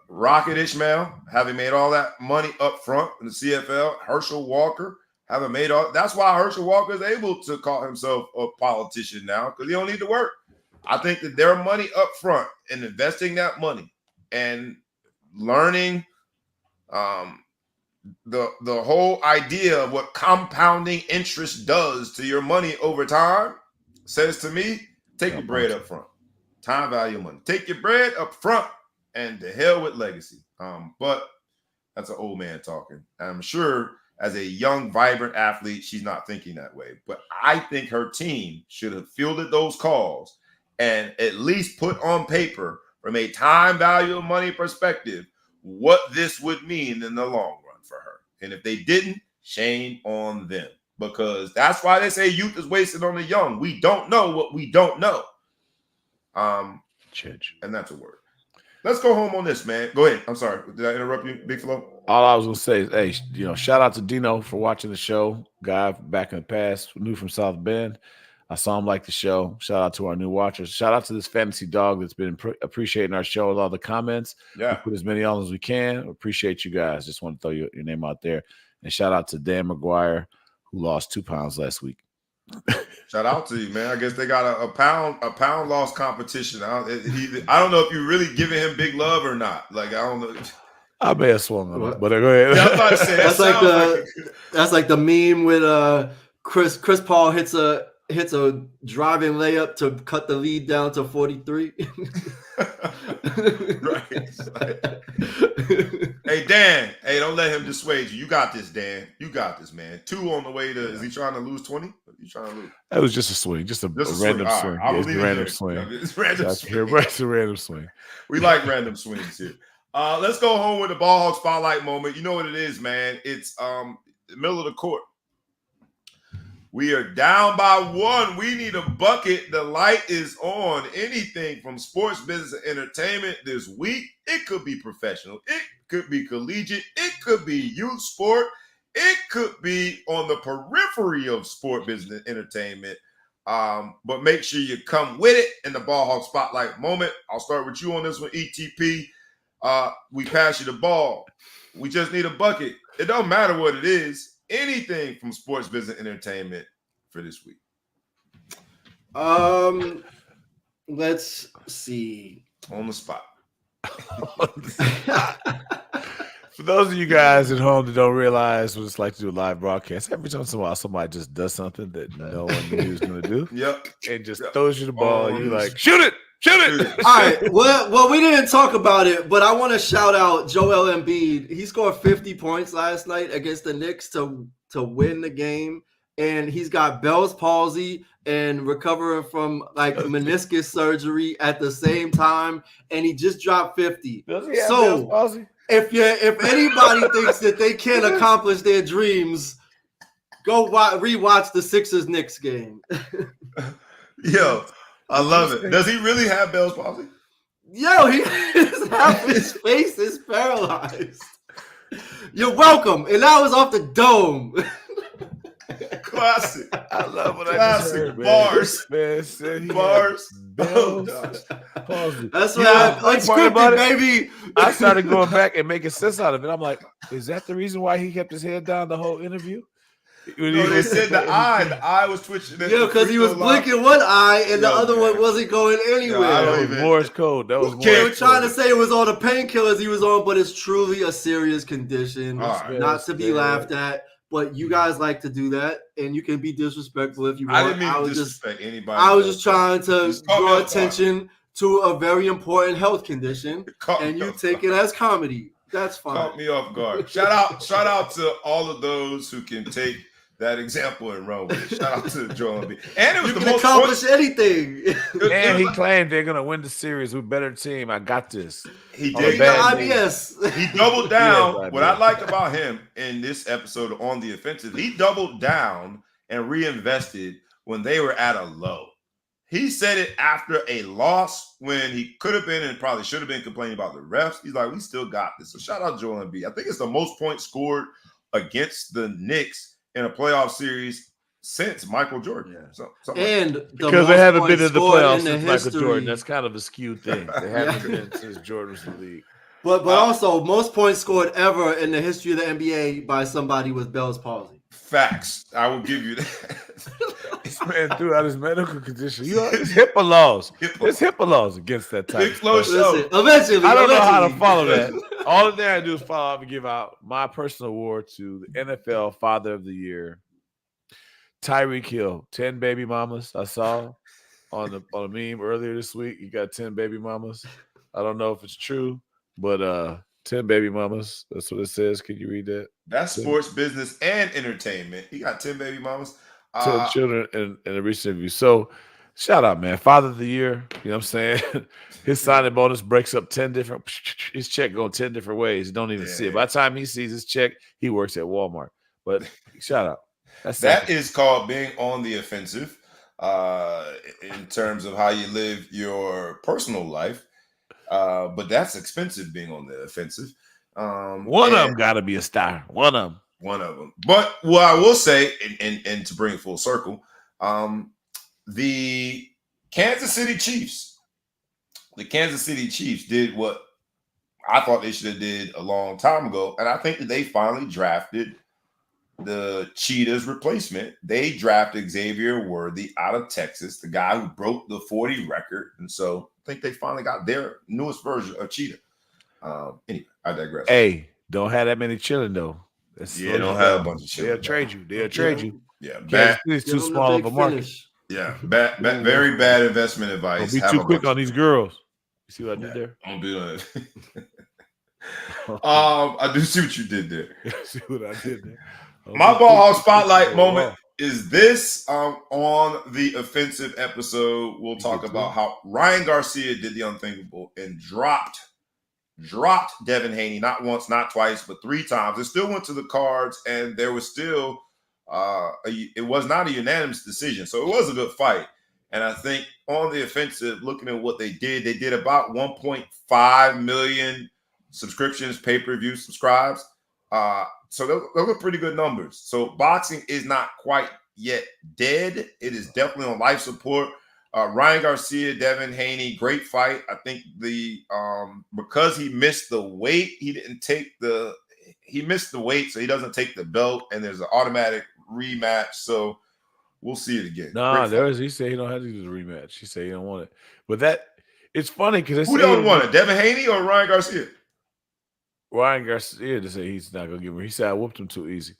Rocket Ishmael, having made all that money up front in the CFL, Herschel Walker, haven't made all. That's why Herschel Walker is able to call himself a politician now, because he don't need to work. I think that their money up front and investing that money and learning the whole idea of what compounding interest does to your money over time says to me, take your bread up front. Time value money. Take your bread up front and to hell with legacy. But that's an old man talking. I'm sure as a young, vibrant athlete, she's not thinking that way. But I think her team should have fielded those calls and at least put on paper from a time value of money perspective what this would mean in the long run for her. And if they didn't, shame on them. Because that's why they say youth is wasted on the young. We don't know what we don't know. And that's a word. Let's go home on this, man. Go ahead. I'm sorry. Did I interrupt you, Big Flo? All I was going to say is, hey, shout out to Dino for watching the show. Guy back in the past, new from South Bend. I saw him like the show. Shout out to our new watchers. Shout out to this fantasy dog that's been appreciating our show with all the comments. Yeah. We put as many on as we can. Appreciate you guys. Just want to throw your name out there. And shout out to Dan McGuire, who lost 2 pounds last week. Shout out to you, man. I guess they got a pound loss competition. I don't know if you're really giving him big love or not. Like, I don't know. I may have swung on it, but go ahead. Yeah, I was about to say, that's like the meme with Chris Paul hits a driving layup to cut the lead down to 43. Right. Hey, Dan. Hey, don't let him dissuade you. You got this, Dan. You got this, man. 2 on the way to. Is he trying to lose 20? You trying to lose? That was just a swing, just a random swing. Right, it's a random swing. It's random swing. It's a random swing. We like random swings here. Let's go home with the ball hog spotlight moment. You know what it is, man. It's the middle of the court. We are down by 1. We need a bucket. The light is on. Anything from sports, business, and entertainment this week. It could be professional. It could be collegiate. It could be youth sport. It could be on the periphery of sport, business, and entertainment. But make sure you come with it in the Ball Hawk Spotlight moment. I'll start with you on this one, ETP. We pass you the ball. We just need a bucket. It don't matter what it is. Anything from sports, business, entertainment for this week. Let's see. On the spot. For those of you guys at home that don't realize what it's like to do a live broadcast, every once in a while somebody just does something that no one knew he was going to do. Yep. And just throws you the ball. And you're like, shoot it. All right. Well, we didn't talk about it, but I want to shout out Joel Embiid. He scored 50 points last night against the Knicks to win the game. And he's got Bell's palsy and recovering from like meniscus surgery at the same time. And he just dropped 50. Does he have Bell's palsy? If anybody thinks that they can't accomplish their dreams, go rewatch the Sixers-Knicks game. Yo, I love it. Does he really have Bell's palsy? Yo, half his face is paralyzed. You're welcome. And that was off the dome. Classic. I love what Classic. I just heard, Bars. Man, Bars. Bell's palsy. That's right. Unscripted, baby. I started going back and making sense out of it. I'm like, is that the reason why he kept his head down the whole interview? No, they said the eye was twitching. Yeah, because he was blinking one eye and the other one wasn't going anywhere. That was Morse code. That was Morse code. They were trying to say it was all the painkillers he was on, but it's truly a serious condition. Not to be laughed at. But you guys like to do that, and you can be disrespectful if you want. I didn't mean to disrespect anybody. I was just trying to draw attention to a very important health condition, and you take it as comedy. That's fine. Caught me off guard. Shout out to all of those who can take that example and run with it. Shout out to Joel Embiid. And it was you can accomplish anything. And he claimed they're gonna win the series with better team. I got this. He did. He doubled down. What I liked about him in this episode on the offensive, he doubled down and reinvested when they were at a low. He said it after a loss when he could have been and probably should have been complaining about the refs. He's like, we still got this. So shout out Joel Embiid. I think it's the most points scored against the Knicks in a playoff series since Michael Jordan. Yeah. And because they haven't been in the playoffs since Michael Jordan. That's kind of a skewed thing. They haven't been since Jordan was in the league. But also, most points scored ever in the history of the NBA by somebody with Bell's palsy. Facts. I will give you that. This man throughout his medical condition. It's HIPAA laws. There's HIPAA laws against that type of stuff. Listen, eventually. I don't know how to follow that. All that I do is follow up and give out my personal award to the NFL Father of the Year, Tyreek Hill. 10 baby mamas I saw on a meme earlier this week. He got 10 baby mamas. I don't know if it's true, but 10 baby mamas. That's what it says. Can you read that? That's 10. Sports, business, and entertainment. He got 10 baby mamas. 10 children in a recent interview. So shout out, man. Father of the Year. You know what I'm saying? His signing bonus breaks up 10 different. His check going 10 different ways. Don't even see it. By the time he sees his check, he works at Walmart. But shout out. That is called being on the offensive in terms of how you live your personal life. But that's expensive being on the offensive. One of them got to be a star. One of them. But what I will say, and to bring it full circle, the Kansas City Chiefs did what I thought they should have did a long time ago, and I think that they finally drafted the Cheetah's replacement. They drafted Xavier Worthy out of Texas, the guy who broke the 40 record, and so I think they finally got their newest version of Cheetah. Anyway, I digress. Hey, don't have that many chilling though. They don't have a bunch of chilling. They'll trade you. Yeah, it's too small of a market. Yeah, very bad investment advice. Don't be too quick on these girls. You see what I did there? I'm doing it. I do see what you did there. See what I did there? My Ball Hawk Spotlight moment is this on the offensive episode. We'll talk about how Ryan Garcia did the unthinkable and dropped Devin Haney not once, not twice, but 3 times. It still went to the Cards, and there was still it was not a unanimous decision. So it was a good fight. And I think on the offensive, looking at what they did about 1.5 million subscriptions, pay-per-view subscribes. So those are pretty good numbers. So boxing is not quite yet dead. It is definitely on life support. Ryan Garcia, Devin Haney, great fight. I think because he missed the weight, he missed the weight, so he doesn't take the belt, and there's an automatic rematch. So we'll see it again. Nah, he said he don't have to do the rematch. He said he don't want it. But it's funny because who don't want it, Devin Haney or Ryan Garcia? Ryan Garcia to say he's not gonna give him. He said I whooped him too easy.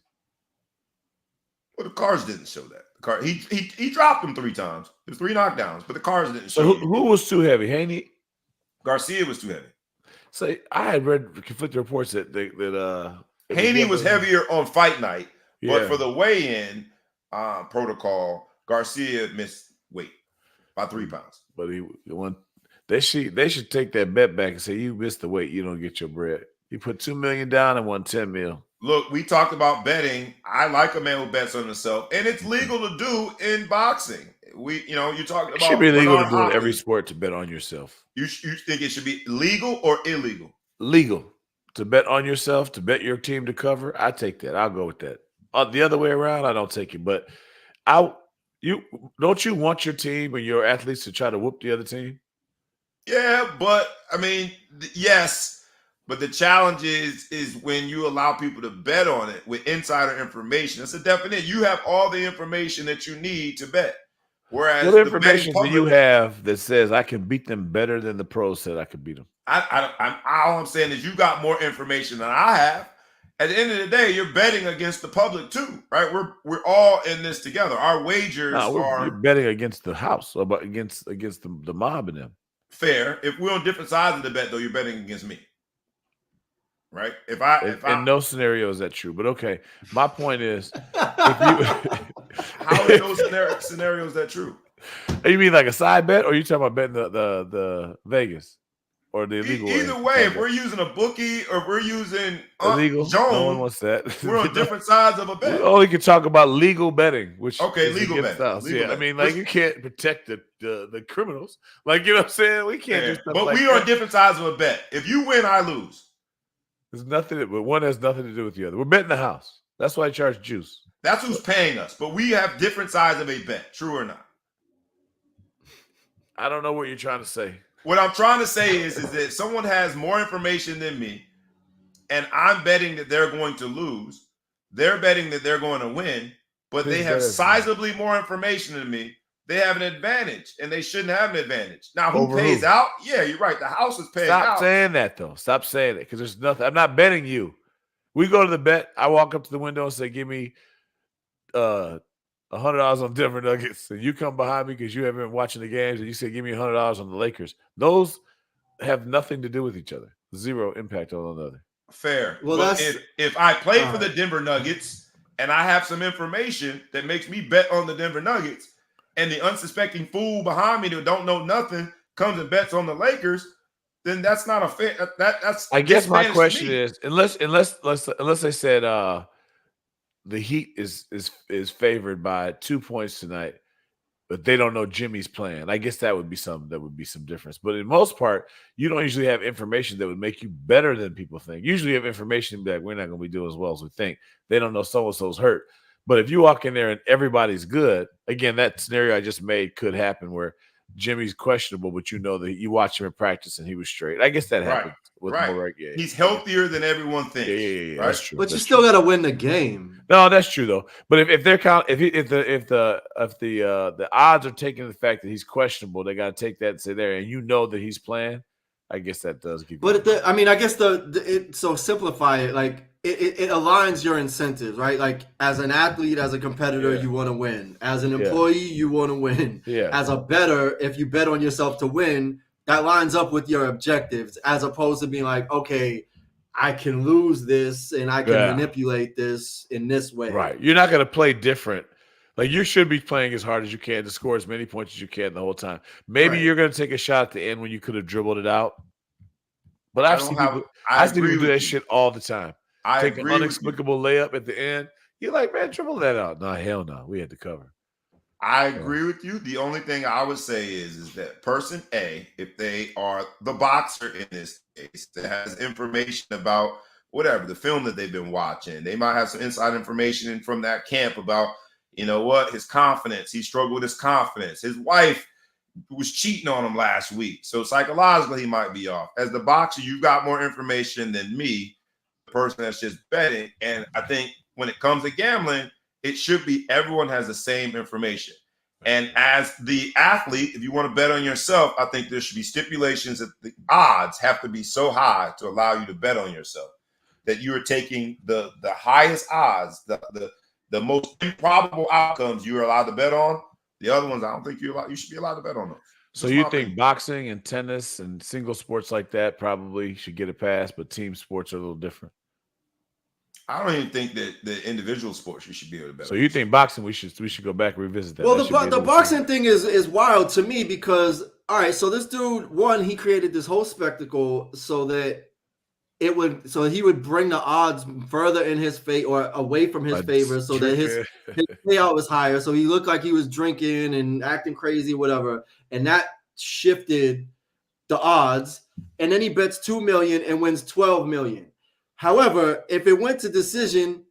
Well, the cards didn't show that. The card he dropped him 3 times. There's 3 knockdowns, but the cards didn't show. So who was too heavy? Haney? Garcia was too heavy. So I had read conflicting reports that Haney was heavier on fight night, but for the weigh-in protocol, Garcia missed weight by 3 pounds. But they should take that bet back and say you missed the weight, you don't get your bread. You put $2 million down and won $10 million. Look, we talked about betting. I like a man who bets on himself, and it's legal to do in boxing. You're talking about. It should be legal to do in every sport to bet on yourself. You think it should be legal or illegal? Legal to bet on yourself, to bet your team to cover. I take that. I'll go with that. The other way around, I don't take it. But don't you want your team or your athletes to try to whoop the other team? Yeah, but I mean, yes. But the challenge is when you allow people to bet on it with insider information. It's a definite. You have all the information that you need to bet. Whereas what information do you have that says I can beat them better than the pros said I could beat them? All I'm saying is you got more information than I have. At the end of the day, you're betting against the public too, right? We're all in this together. Our wagers you're betting against the house, or against the mob and them. Fair. If we're on different sides of the bet, though, you're betting against me. Right. In no scenario is that true, but okay. My point is, how is those scenarios that true? You mean like a side bet, or are you talking about betting the Vegas or the illegal? Either way, if we're using a bookie or if we're using illegal, Jones, no one wants that. We're on different sides of a bet. We only can talk about legal betting, which legal betting. Yeah, I mean, like you can't protect the criminals. Like, you know what I'm saying? We can't do stuff. But we are on different sides of a bet. If you win, I lose. There's nothing, but one has nothing to do with the other. We're betting the house. That's why I charge juice. That's who's paying us. But we have different sides of a bet. True or not? I don't know what you're trying to say. What I'm trying to say is that if someone has more information than me, and I'm betting that they're going to lose, they're betting that they're going to win, but they have sizably more information than me. They have an advantage, and they shouldn't have an advantage. Now, who pays out? Yeah, you're right. The house is paying out. Stop saying that, though. Stop saying it, because there's nothing. I'm not betting you. We go to the bet. I walk up to the window and say, give me $100 on Denver Nuggets, and you come behind me because you haven't been watching the games, and you say, give me $100 on the Lakers. Those have nothing to do with each other. Zero impact on one another. Fair. Well, if I play for the Denver Nuggets and I have some information that makes me bet on the Denver Nuggets, and the unsuspecting fool behind me that don't know nothing comes and bets on the Lakers, then that's not a fair. That's. I guess my question is, unless they said the Heat is favored by 2 points tonight, but they don't know Jimmy's plan. I guess that would be some difference. But in most part, you don't usually have information that would make you better than people think. Usually, you have information that we're not going to be doing as well as we think. They don't know so and so's hurt. But if you walk in there and everybody's good, again, that scenario I just made could happen where Jimmy's questionable, but you know that you watch him in practice and he was straight. I guess that happened with more. Yeah, he's healthier than everyone thinks. Yeah, right? That's true. But you still got to win the game. No, that's true though. But if the odds are taking the fact that he's questionable, they got to take that and say there, and you know that he's playing. I guess that does give. But I guess so simplify it like. It aligns your incentives, right? Like as an athlete, as a competitor, you want to win. As an employee, you want to win. Yeah. As a bettor, if you bet on yourself to win, that lines up with your objectives, as opposed to being like, okay, I can lose this and I can manipulate this in this way. Right. You're not going to play different. Like you should be playing as hard as you can to score as many points as you can the whole time. Maybe you're going to take a shot at the end when you could have dribbled it out. But I've seen people do that shit all the time. Take an inexplicable layup at the end. You're like, man, dribble that out. No, hell no. We had to cover. I agree with you. The only thing I would say is that person A, if they are the boxer in this case, that has information about whatever, the film that they've been watching, they might have some inside information from that camp about, You know what? His confidence. He struggled with his confidence. His wife was cheating on him last week. So psychologically, he might be off. As the boxer, you got more information than me, the person that's just betting. And I think when it comes to gambling, it should be everyone has the same information. And as the athlete, if you want to bet on yourself, I think there should be stipulations that the odds have to be so high to allow you to bet on yourself, that you are taking the highest odds, the most improbable outcomes you are allowed to bet on. The other ones, I don't think you should be allowed to bet on those. So you think boxing and tennis and single sports like that probably should get a pass, but team sports are a little different? I don't even think that the individual sports you should be able to bet. So you think boxing we should go back and revisit that? Well, the boxing thing is wild to me because all right, so this dude, he created this whole spectacle so that he would bring the odds further in his favor or away from his favor, so that his payout was higher. So he looked like he was drinking and acting crazy, whatever, and that shifted the odds. And then he bets $2 million and wins $12 million. However, if it went to decision,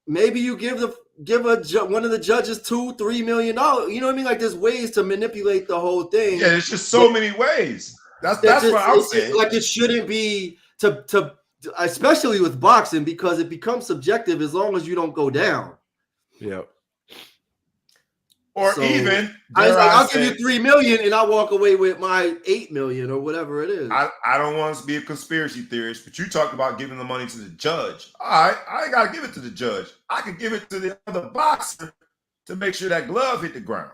maybe you give one of the judges $2-3 million. You know what I mean? Like there's ways to manipulate the whole thing. Yeah, it's just so many ways. That's what I'm saying. Like it shouldn't be to especially with boxing because it becomes subjective as long as you don't go down. Yeah. Or so, even I'll give you $3 million and I'll walk away with my $8 million or whatever it is. I don't want us to be a conspiracy theorist, but you talked about giving the money to the judge. All right, I ain't gotta give it to the judge. I could give it to the other boxer to make sure that glove hit the ground.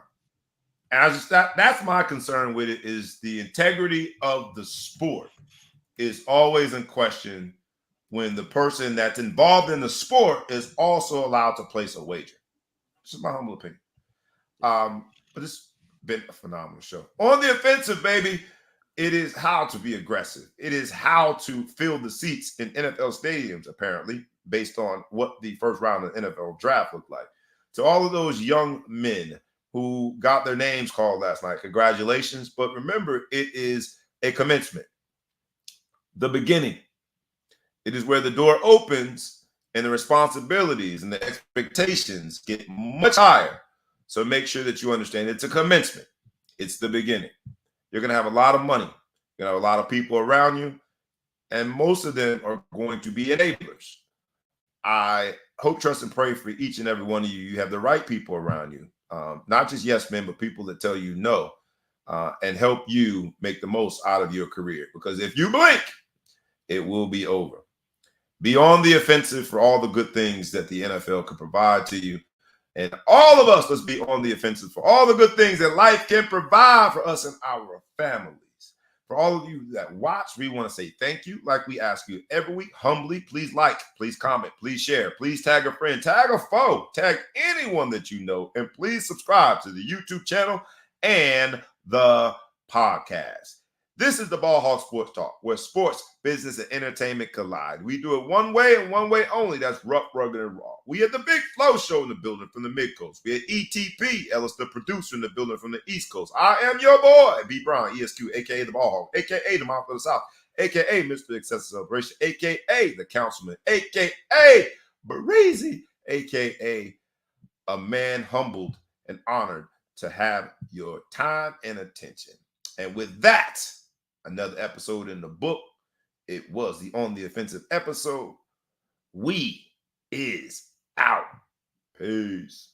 And that's my concern with it, is the integrity of the sport is always in question when the person that's involved in the sport is also allowed to place a wager. This is my humble opinion. But it's been a phenomenal show. On the offensive, baby, it is how to be aggressive. It is how to fill the seats in NFL stadiums, apparently, based on what the first round of the NFL draft looked like. To all of those young men who got their names called last night, congratulations. But remember, it is a commencement, the beginning. It is where the door opens and the responsibilities and the expectations get much higher. So make sure that you understand it's a commencement. It's the beginning. You're going to have a lot of money. You're going to have a lot of people around you. And most of them are going to be enablers. I hope, trust, and pray for each and every one of you. You have the right people around you. Not just yes men, but people that tell you no and help you make the most out of your career. Because if you blink, it will be over. Be on the offensive for all the good things that the NFL can provide to you. And all of us, let's be on the offensive for all the good things that life can provide for us and our families. For all of you that watch, we want to say thank you. Like we ask you every week, humbly, please like, please comment, please share, please tag a friend, tag a foe, tag anyone that you know, and please subscribe to the YouTube channel and the podcast. This is the Ball Hawk Sports Talk, where sports, business, and entertainment collide. We do it one way and one way only. That's rough, rugged, and raw. We had the Big Flow Show in the building from the Mid-Coast. We had ETP, Ellis, the producer, in the building from the East Coast. I am your boy, B. Brown, ESQ, a.k.a. the Ball Hawk, a.k.a. the Mouth of the South, a.k.a. Mr. Excessive Celebration, a.k.a. the Councilman, a.k.a. Breezy, a.k.a. a man humbled and honored to have your time and attention. And with that, another episode in the book. It was the On the Offensive episode. We is out. Peace.